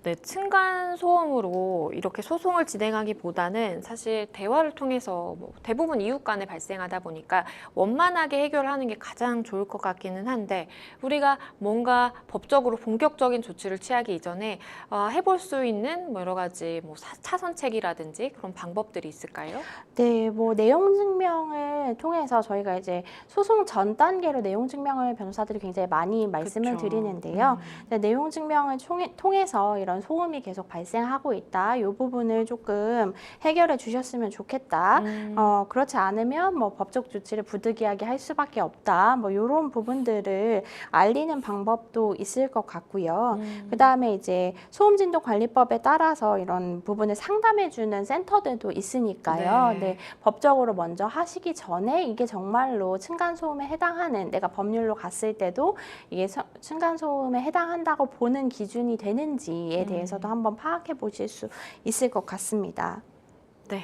네, 층간 소음으로 이렇게 소송을 진행하기보다는 사실 대화를 통해서 뭐 대부분 이웃 간에 발생하다 보니까 원만하게 해결하는 게 가장 좋을 것 같기는 한데 우리가 뭔가 법적으로 본격적인 조치를 취하기 이전에 해볼 수 있는 뭐 여러 가지 뭐 차선책이라든지 그런 방법들이 있을까요? 네, 뭐 내용 증명을 통해서 저희가 이제 소송 전 단계로 내용 증명을 변호사들이 굉장히 많이 말씀을 그쵸. 드리는데요. 네, 내용 증명을 통해서 이런 소음이 계속 발생하고 있다. 이 부분을 조금 해결해 주셨으면 좋겠다. 그렇지 않으면 뭐 법적 조치를 부득이하게 할 수밖에 없다. 뭐 이런 부분들을 알리는 방법도 있을 것 같고요. 그다음에 이제 소음진도관리법에 따라서 이런 부분을 상담해 주는 센터들도 있으니까요. 네, 법적으로 먼저 하시기 전에 이게 정말로 층간소음에 해당하는 내가 법률로 갔을 때도 이게 층간소음에 해당한다고 보는 기준이 되는지에 대해서도 한번 파악해 보실 수 있을 것 같습니다. 네.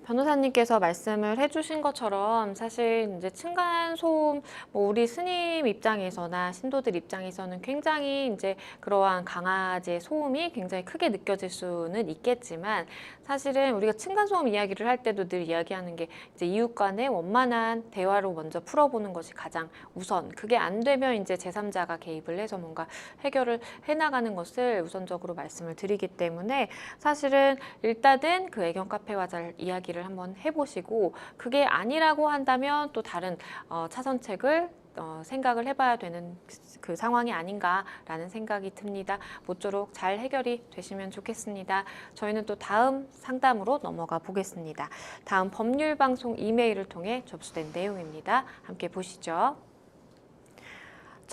변호사님께서 말씀을 해주신 것처럼 사실 이제 층간소음, 뭐 우리 스님 입장에서나 신도들 입장에서는 굉장히 이제 그러한 강아지의 소음이 굉장히 크게 느껴질 수는 있겠지만 사실은 우리가 층간소음 이야기를 할 때도 늘 이야기하는 게 이제 이웃 간의 원만한 대화로 먼저 풀어보는 것이 가장 우선. 그게 안 되면 이제 제3자가 개입을 해서 뭔가 해결을 해나가는 것을 우선적으로 말씀을 드리기 때문에 사실은 일단은 그 애견 카페와 잘 이야기를 한번 해보시고 그게 아니라고 한다면 또 다른 차선책을 생각을 해봐야 되는 그 상황이 아닌가라는 생각이 듭니다. 모쪼록 잘 해결이 되시면 좋겠습니다. 저희는 또 다음 상담으로 넘어가 보겠습니다. 다음 법률방송 이메일을 통해 접수된 내용입니다. 함께 보시죠.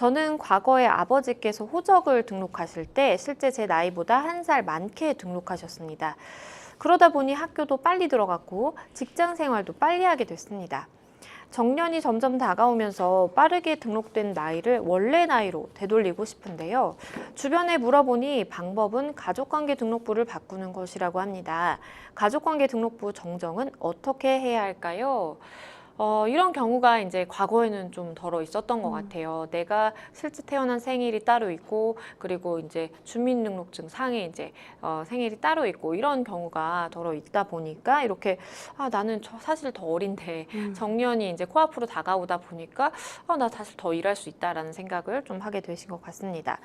저는 과거에 아버지께서 호적을 등록하실 때 실제 제 나이보다 한 살 많게 등록하셨습니다. 그러다 보니 학교도 빨리 들어갔고 직장 생활도 빨리 하게 됐습니다. 정년이 점점 다가오면서 빠르게 등록된 나이를 원래 나이로 되돌리고 싶은데요. 주변에 물어보니 방법은 가족관계 등록부를 바꾸는 것이라고 합니다. 가족관계 등록부 정정은 어떻게 해야 할까요? 이런 경우가 이제 과거에는 좀 덜어 있었던 것 같아요. 내가 실제 태어난 생일이 따로 있고, 그리고 이제 주민등록증 상에 이제 생일이 따로 있고, 이런 경우가 덜어 있다 보니까 이렇게 나는 사실 더 어린데 정년이 이제 코앞으로 다가오다 보니까 나 사실 더 일할 수 있다라는 생각을 좀 하게 되신 것 같습니다.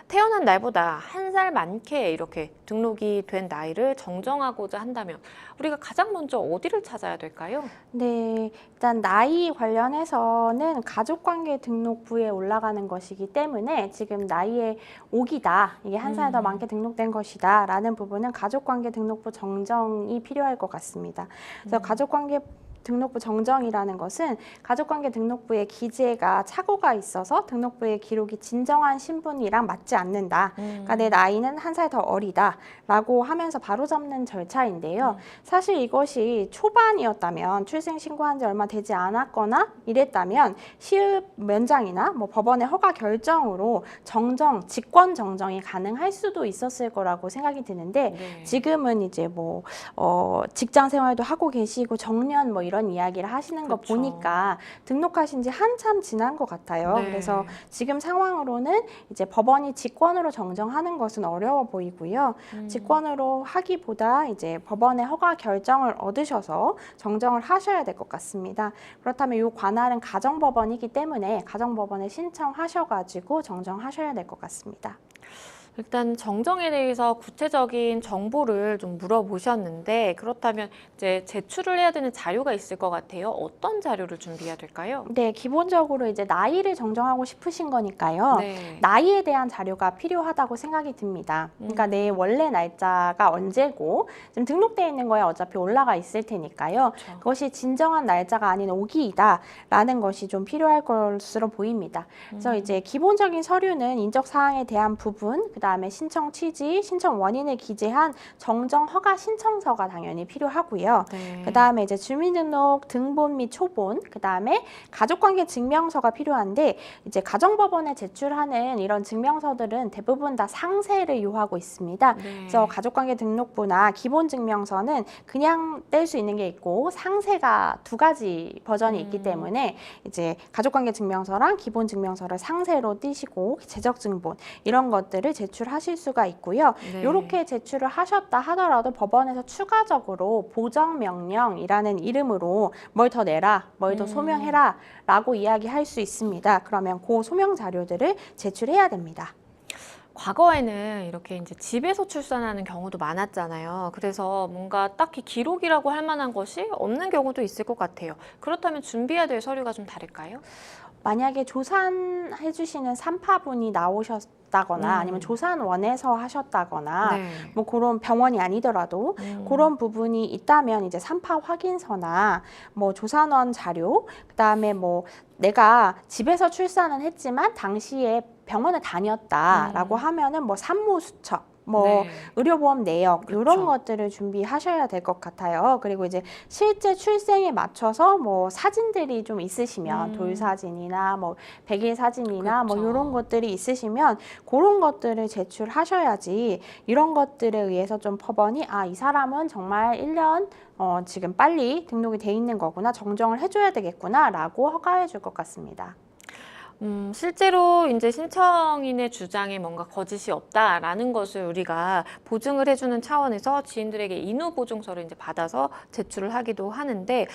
태어난 날보다 한 살 많게 이렇게 등록이 된 나이를 정정하고자 한다면 우리가 가장 먼저 어디를 찾아야 될까요? 네, 일단 나이 관련해서는 가족관계 등록부에 올라가는 것이기 때문에 지금 나이의 5기다, 이게 한 살 더 많게 등록된 것이다 라는 부분은 가족관계 등록부 정정이 필요할 것 같습니다. 그래서 가족관계 등록부 정정이라는 것은 가족관계 등록부의 기재가 착오가 있어서 등록부의 기록이 진정한 신분이랑 맞지 않는다. 그러니까 내 나이는 한 살 더 어리다 라고 하면서 바로잡는 절차인데요. 사실 이것이 초반이었다면, 출생 신고한 지 얼마 되지 않았거나 이랬다면 시읍 면장이나 뭐 법원의 허가 결정으로 정정, 직권 정정이 가능할 수도 있었을 거라고 생각이 드는데 네. 지금은 이제 뭐 직장 생활도 하고 계시고 정년 뭐 이런 이야기를 하시는 거 그렇죠. 보니까 등록하신 지 한참 지난 것 같아요. 네. 그래서 지금 상황으로는 이제 법원이 직권으로 정정하는 것은 어려워 보이고요. 직권으로 하기보다 이제 법원의 허가 결정을 얻으셔서 정정을 하셔야 될 것 같습니다. 그렇다면 이 관할은 가정법원이기 때문에 가정법원에 신청하셔가지고 정정하셔야 될 것 같습니다. 일단 정정에 대해서 구체적인 정보를 좀 물어보셨는데 그렇다면 이제 제출을 해야 되는 자료가 있을 것 같아요. 어떤 자료를 준비해야 될까요? 네, 기본적으로 이제 나이를 정정하고 싶으신 거니까요. 네. 나이에 대한 자료가 필요하다고 생각이 듭니다. 그러니까 내 원래 날짜가 언제고 지금 등록되어 있는 거에 어차피 올라가 있을 테니까요. 그렇죠. 그것이 진정한 날짜가 아닌 오기이다라는 것이 좀 필요할 것으로 보입니다. 그래서 이제 기본적인 서류는 인적 사항에 대한 부분, 그다음에 신청 취지, 신청 원인을 기재한 정정 허가 신청서가 당연히 필요하고요. 네. 그다음에 이제 주민등록 등본 및 초본, 그다음에 가족관계 증명서가 필요한데 이제 가정법원에 제출하는 이런 증명서들은 대부분 다 상세를 요하고 있습니다. 네. 그래서 가족관계 등록부나 기본 증명서는 그냥 뗄 수 있는 게 있고 상세가 두 가지 버전이 있기 때문에 이제 가족관계 증명서랑 기본 증명서를 상세로 띄시고 재적증본 이런 것들을 제출하실 수가 있고요. 네. 이렇게 제출을 하셨다 하더라도 법원에서 추가적으로 보정명령이라는 이름으로 뭘 더 내라, 뭘 더 소명해라 라고 이야기할 수 있습니다. 그러면 그 소명 자료들을 제출해야 됩니다. 과거에는 이렇게 이제 집에서 출산하는 경우도 많았잖아요. 그래서 뭔가 딱히 기록이라고 할 만한 것이 없는 경우도 있을 것 같아요. 그렇다면 준비해야 될 서류가 좀 다를까요? 만약에 조산해 주시는 산파분이 나오셨다거나 아니면 조산원에서 하셨다거나 네. 뭐 그런 병원이 아니더라도 그런 부분이 있다면 이제 산파 확인서나 뭐 조산원 자료, 그다음에 뭐 내가 집에서 출산은 했지만 당시에 병원을 다녔다라고 하면은 뭐 산모수첩, 뭐 네. 의료보험 내역 그렇죠. 이런 것들을 준비하셔야 될 것 같아요. 그리고 이제 실제 출생에 맞춰서 뭐 사진들이 좀 있으시면 돌사진이나 뭐 백일 사진이나 뭐 그렇죠. 이런 것들이 있으시면 그런 것들을 제출하셔야지 이런 것들에 의해서 좀 법원이 이 사람은 정말 1년 지금 빨리 등록이 돼 있는 거구나, 정정을 해줘야 되겠구나라고 허가해 줄 것 같습니다. 실제로 이제 신청인의 주장에 뭔가 거짓이 없다라는 것을 우리가 보증을 해주는 차원에서 지인들에게 인후 보증서를 이제 받아서 제출을 하기도 하는데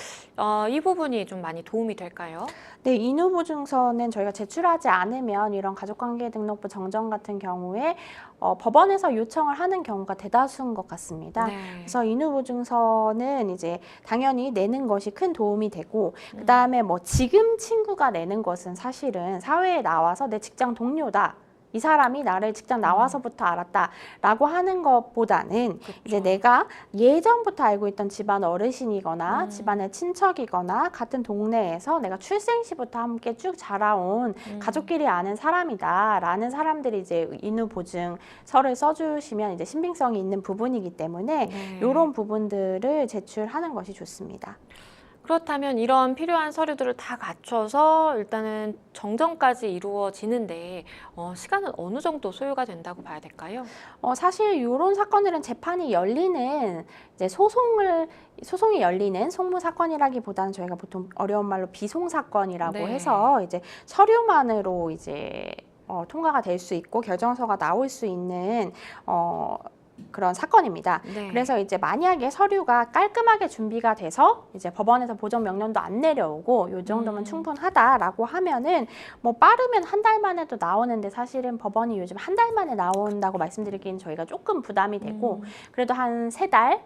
이 부분이 좀 많이 도움이 될까요? 네, 인후 보증서는 저희가 제출하지 않으면 이런 가족관계 등록부 정정 같은 경우에 법원에서 요청을 하는 경우가 대다수인 것 같습니다. 네. 그래서 인후 보증서는 이제 당연히 내는 것이 큰 도움이 되고 그다음에 뭐 지금 친구가 내는 것은 사실은 사회에 나와서 내 직장 동료다 이 사람이 나를 직장 나와서부터 알았다라고 하는 것보다는 그쵸. 이제 내가 예전부터 알고 있던 집안 어르신이거나 집안의 친척이거나 같은 동네에서 내가 출생 시부터 함께 쭉 자라온 가족끼리 아는 사람이다라는 사람들이 이제 인후 보증서를 써주시면 이제 신빙성이 있는 부분이기 때문에 네. 이런 부분들을 제출하는 것이 좋습니다. 그렇다면 이런 필요한 서류들을 다 갖춰서 일단은 정정까지 이루어지는데 시간은 어느 정도 소요가 된다고 봐야 될까요? 사실 이런 사건들은 재판이 열리는 이제 소송이 열리는 송무 사건이라기보다는 저희가 보통 어려운 말로 비송 사건이라고 네. 해서 이제 서류만으로 이제 통과가 될 수 있고 결정서가 나올 수 있는 그런 사건입니다. 네. 그래서 이제 만약에 서류가 깔끔하게 준비가 돼서 이제 법원에서 보정 명령도 안 내려오고 요 정도면 충분하다라고 하면은 뭐 빠르면 한 달 만에도 나오는데 사실은 법원이 요즘 한 달 만에 나온다고 말씀드리기는 저희가 조금 부담이 되고 그래도 한 3달,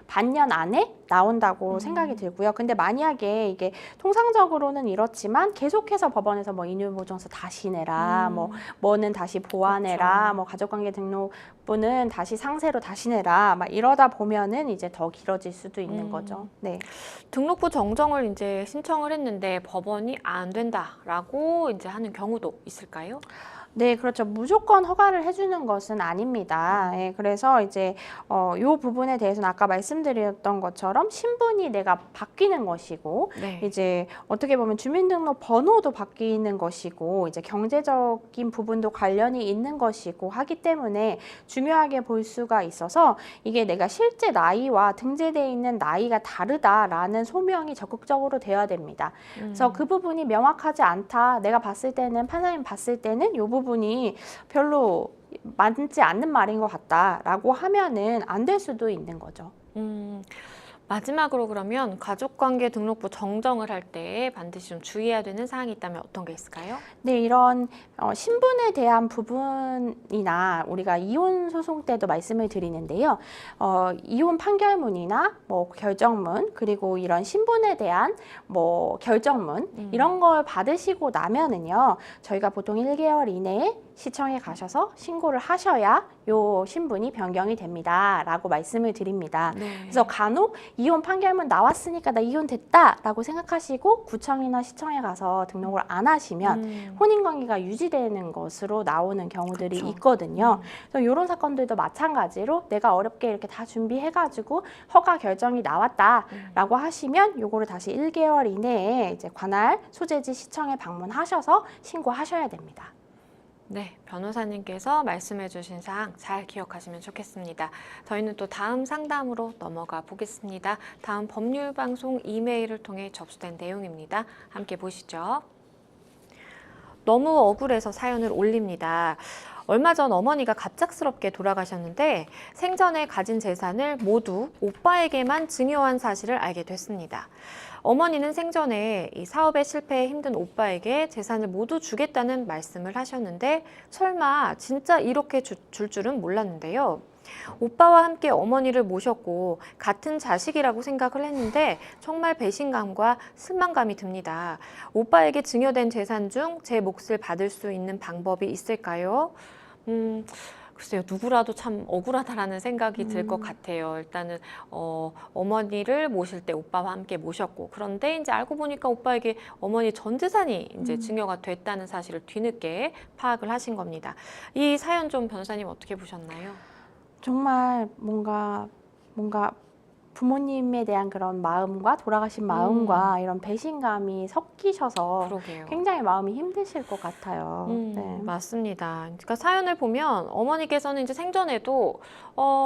반년 안에 나온다고 생각이 들고요. 근데 만약에 이게 통상적으로는 이렇지만 계속해서 법원에서 뭐 인유보증서 다시 내라, 뭐는 다시 보완해라, 그렇죠. 뭐 가족관계 등록부는 다시 상세로 다시 내라, 막 이러다 보면은 이제 더 길어질 수도 있는 거죠. 네. 등록부 정정을 이제 신청을 했는데 법원이 안 된다라고 이제 하는 경우도 있을까요? 네, 그렇죠. 무조건 허가를 해주는 것은 아닙니다. 예, 그래서 이제 요 부분에 대해서는 아까 말씀드렸던 것처럼 신분이 내가 바뀌는 것이고 네. 이제 어떻게 보면 주민등록 번호도 바뀌는 것이고 이제 경제적인 부분도 관련이 있는 것이고 하기 때문에 중요하게 볼 수가 있어서 이게 내가 실제 나이와 등재되어 있는 나이가 다르다라는 소명이 적극적으로 되어야 됩니다. 그래서 그 부분이 명확하지 않다. 내가 봤을 때는 판사님 봤을 때는 요 부분이 별로 맞지 않는 말인 것 같다라고 하면은 안 될 수도 있는 거죠. 마지막으로 그러면 가족관계 등록부 정정을 할 때 반드시 좀 주의해야 되는 사항이 있다면 어떤 게 있을까요? 네, 이런 신분에 대한 부분이나 우리가 이혼 소송 때도 말씀을 드리는데요. 이혼 판결문이나 뭐 결정문 그리고 이런 신분에 대한 뭐 결정문 이런 걸 받으시고 나면은요. 저희가 보통 1개월 이내에 시청에 가셔서 신고를 하셔야 요 신분이 변경이 됩니다. 라고 말씀을 드립니다. 네. 그래서 간혹 이혼 판결문 나왔으니까 나 이혼됐다 라고 생각하시고 구청이나 시청에 가서 등록을 안 하시면 혼인관계가 유지되는 것으로 나오는 경우들이 그쵸. 있거든요. 그래서 이런 사건들도 마찬가지로 내가 어렵게 이렇게 다 준비해가지고 허가 결정이 나왔다라고 하시면 요거를 다시 1개월 이내에 이제 관할 소재지 시청에 방문하셔서 신고하셔야 됩니다. 네, 변호사님께서 말씀해 주신 사항 잘 기억하시면 좋겠습니다. 저희는 또 다음 상담으로 넘어가 보겠습니다. 다음 법률방송 이메일을 통해 접수된 내용입니다. 함께 보시죠. 너무 억울해서 사연을 올립니다. 얼마 전 어머니가 갑작스럽게 돌아가셨는데 생전에 가진 재산을 모두 오빠에게만 증여한 사실을 알게 됐습니다. 어머니는 생전에 이 사업에 실패해 힘든 오빠에게 재산을 모두 주겠다는 말씀을 하셨는데 설마 진짜 이렇게 줄 줄은 몰랐는데요. 오빠와 함께 어머니를 모셨고 같은 자식이라고 생각을 했는데 정말 배신감과 실망감이 듭니다. 오빠에게 증여된 재산 중 제 몫을 받을 수 있는 방법이 있을까요? 글쎄요, 누구라도 참 억울하다라는 생각이 들 것 같아요. 일단은 어머니를 모실 때 오빠와 함께 모셨고, 그런데 이제 알고 보니까 오빠에게 어머니 전 재산이 이제 증여가 됐다는 사실을 뒤늦게 파악을 하신 겁니다. 이 사연 좀 변호사님 어떻게 보셨나요? 정말 뭔가 부모님에 대한 그런 마음과 돌아가신 마음과 이런 배신감이 섞이셔서 그러게요. 굉장히 마음이 힘드실 것 같아요. 네. 맞습니다. 그러니까 사연을 보면 어머니께서는 이제 생전에도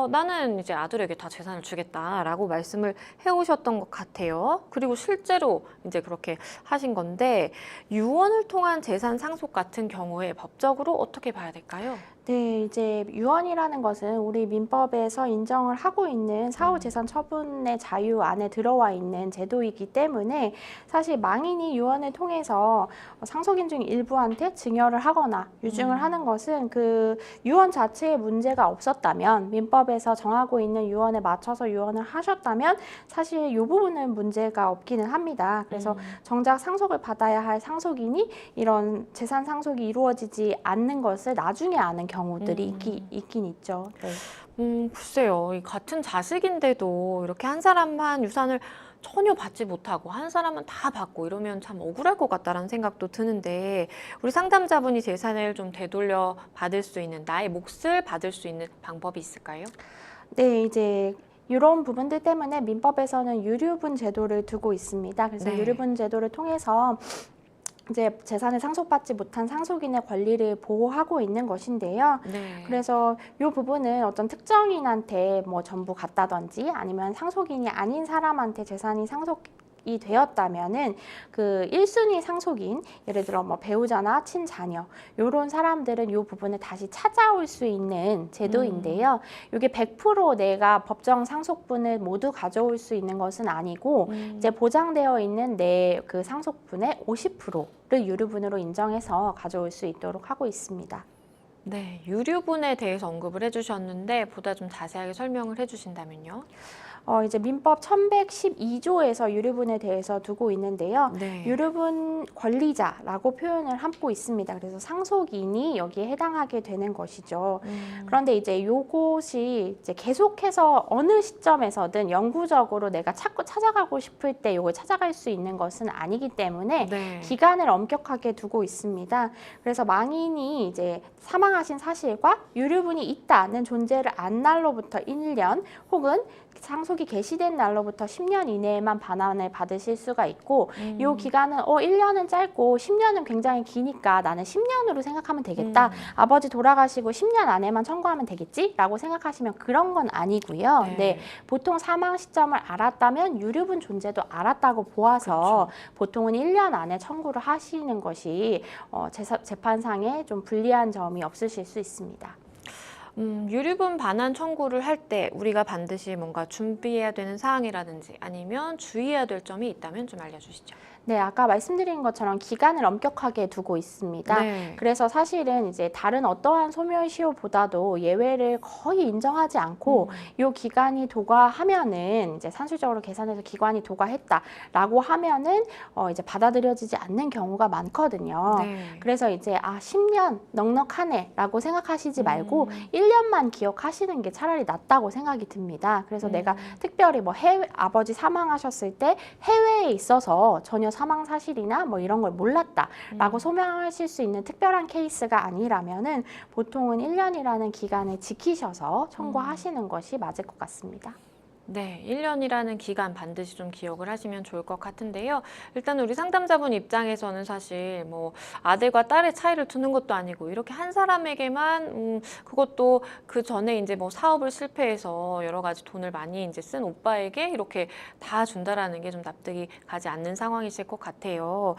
나는 이제 아들에게 다 재산을 주겠다라고 말씀을 해오셨던 것 같아요. 그리고 실제로 이제 그렇게 하신 건데 유언을 통한 재산 상속 같은 경우에 법적으로 어떻게 봐야 될까요? 네, 이제 유언이라는 것은 우리 민법에서 인정을 하고 있는 사후재산 처분의 자유 안에 들어와 있는 제도이기 때문에 사실 망인이 유언을 통해서 상속인 중 일부한테 증여를 하거나 유증을 하는 것은 그 유언 자체에 문제가 없었다면, 민법에서 정하고 있는 유언에 맞춰서 유언을 하셨다면 사실 이 부분은 문제가 없기는 합니다. 그래서 정작 상속을 받아야 할 상속인이 이런 재산 상속이 이루어지지 않는 것을 나중에 아는 경우들이 있긴 있죠. 네. 글쎄요. 이 같은 자식인데도 이렇게 한 사람만 유산을 전혀 받지 못하고 한 사람은 다 받고 이러면 참 억울할 것 같다라는 생각도 드는데, 우리 상담자분이 재산을 좀 되돌려 받을 수 있는, 나의 몫을 받을 수 있는 방법이 있을까요? 네, 이제 이런 부분들 때문에 민법에서는 유류분 제도를 두고 있습니다. 그래서 네. 유류분 제도를 통해서 이제 재산을 상속받지 못한 상속인의 권리를 보호하고 있는 것인데요. 네. 그래서 이 부분은 어떤 특정인한테 뭐 전부 갔다든지 아니면 상속인이 아닌 사람한테 재산이 상속이 되었다면은 그 1순위 상속인, 예를 들어 뭐 배우자나 친자녀 이런 사람들은 이 부분을 다시 찾아올 수 있는 제도인데요. 이게 100% 내가 법정 상속분을 모두 가져올 수 있는 것은 아니고 이제 보장되어 있는 내 그 상속분의 50%를 유류분으로 인정해서 가져올 수 있도록 하고 있습니다. 네, 유류분에 대해서 언급을 해주셨는데 보다 좀 자세하게 설명을 해주신다면요. 이제 민법 1112조에서 유류분에 대해서 두고 있는데요. 네. 유류분 권리자라고 표현을 하고 있습니다. 그래서 상속인이 여기에 해당하게 되는 것이죠. 그런데 이제 요것이 이제 계속해서 어느 시점에서든 영구적으로 내가 자꾸 찾아가고 싶을 때 요걸 찾아갈 수 있는 것은 아니기 때문에 네. 기간을 엄격하게 두고 있습니다. 그래서 망인이 이제 사망하신 사실과 유류분이 있다는 존재를 안 날로부터 1년 혹은 상속이 개시된 날로부터 10년 이내에만 반환을 받으실 수가 있고, 이 기간은 1년은 짧고 10년은 굉장히 기니까 나는 10년으로 생각하면 되겠다. 아버지 돌아가시고 10년 안에만 청구하면 되겠지? 라고 생각하시면 그런 건 아니고요. 네. 네, 보통 사망 시점을 알았다면 유류분 존재도 알았다고 보아서 보통은 1년 안에 청구를 하시는 것이 재판상에 좀 불리한 점이 없으실 수 있습니다. 유류분 반환 청구를 할 때 우리가 반드시 뭔가 준비해야 되는 사항이라든지 아니면 주의해야 될 점이 있다면 좀 알려주시죠. 네, 아까 말씀드린 것처럼 기간을 엄격하게 두고 있습니다. 네. 그래서 사실은 이제 다른 어떠한 소멸시효보다도 예외를 거의 인정하지 않고 이 기간이 도과하면은 이제 산술적으로 계산해서 기간이 도과했다라고 하면은 이제 받아들여지지 않는 경우가 많거든요. 네. 그래서 이제 10년 넉넉하네라고 생각하시지 말고 1년만 기억하시는 게 차라리 낫다고 생각이 듭니다. 그래서 내가 특별히 뭐 아버지 사망하셨을 때 해외에 있어서 전혀 사망 사실이나 뭐 이런 걸 몰랐다라고 소명하실 수 있는 특별한 케이스가 아니라면은 보통은 1년이라는 기간을 지키셔서 청구하시는 것이 맞을 것 같습니다. 네, 1년이라는 기간 반드시 좀 기억을 하시면 좋을 것 같은데요. 일단 우리 상담자분 입장에서는 사실 뭐 아들과 딸의 차이를 두는 것도 아니고 이렇게 한 사람에게만 그것도 그 전에 이제 뭐 사업을 실패해서 여러 가지 돈을 많이 이제 쓴 오빠에게 이렇게 다 준다라는 게 좀 납득이 가지 않는 상황이실 것 같아요.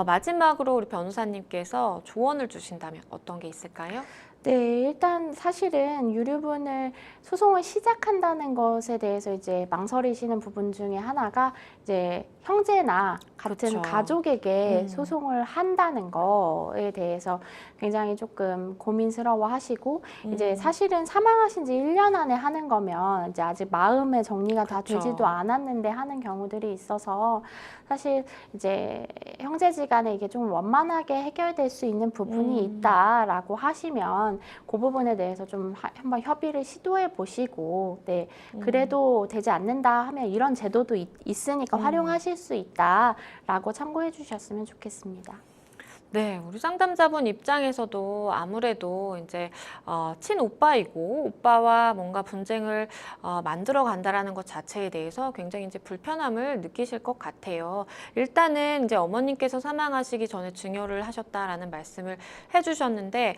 마지막으로 우리 변호사님께서 조언을 주신다면 어떤 게 있을까요? 네, 일단 사실은 유류분을 소송을 시작한다는 것에 대해서 이제 망설이시는 부분 중에 하나가 이제 형제나 같은 그렇죠. 가족에게 소송을 한다는 거에 대해서 굉장히 조금 고민스러워 하시고 이제 사실은 사망하신 지 1년 안에 하는 거면 이제 아직 마음의 정리가 다 그렇죠. 되지도 않았는데 하는 경우들이 있어서 사실 이제 형제지간에 이게 좀 원만하게 해결될 수 있는 부분이 있다라고 하시면 그 부분에 대해서 좀 한번 협의를 시도해 보시고, 네, 그래도 되지 않는다 하면 이런 제도도 있으니까 활용하실 수 있다라고 참고해 주셨으면 좋겠습니다. 네, 우리 상담자분 입장에서도 아무래도 이제 친오빠이고 오빠와 뭔가 분쟁을 만들어 간다라는 것 자체에 대해서 굉장히 이제 불편함을 느끼실 것 같아요. 일단은 이제 어머님께서 사망하시기 전에 증여를 하셨다라는 말씀을 해주셨는데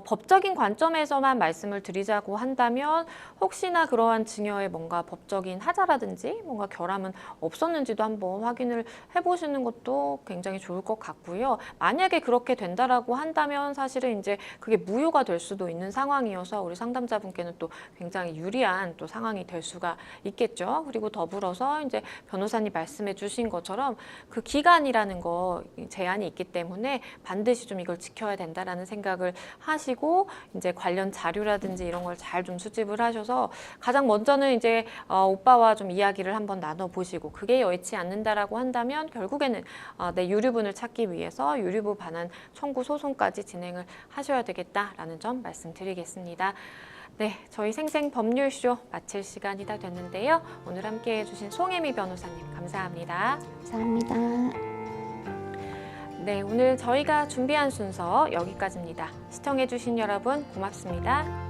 법적인 관점에서만 말씀을 드리자고 한다면 혹시나 그러한 증여에 뭔가 법적인 하자라든지 뭔가 결함은 없었는지도 한번 확인을 해보시는 것도 굉장히 좋을 것 같고요. 만약에 만약에 그렇게 된다라고 한다면 사실은 이제 그게 무효가 될 수도 있는 상황이어서 우리 상담자분께는 또 굉장히 유리한 또 상황이 될 수가 있겠죠. 그리고 더불어서 이제 변호사님 말씀해 주신 것처럼 그 기간이라는 거 제한이 있기 때문에 반드시 좀 이걸 지켜야 된다라는 생각을 하시고 이제 관련 자료라든지 이런 걸 잘 좀 수집을 하셔서 가장 먼저는 이제 오빠와 좀 이야기를 한번 나눠보시고 그게 여의치 않는다라고 한다면 결국에는 내 유류분을 찾기 위해서 유류부 반환 청구 소송까지 진행을 하셔야 되겠다라는 점 말씀드리겠습니다. 네, 저희 생생법률쇼 마칠 시간이 다 됐는데요. 오늘 함께해 주신 송혜미 변호사님 감사합니다. 감사합니다. 네, 오늘 저희가 준비한 순서 여기까지입니다. 시청해 주신 여러분 고맙습니다.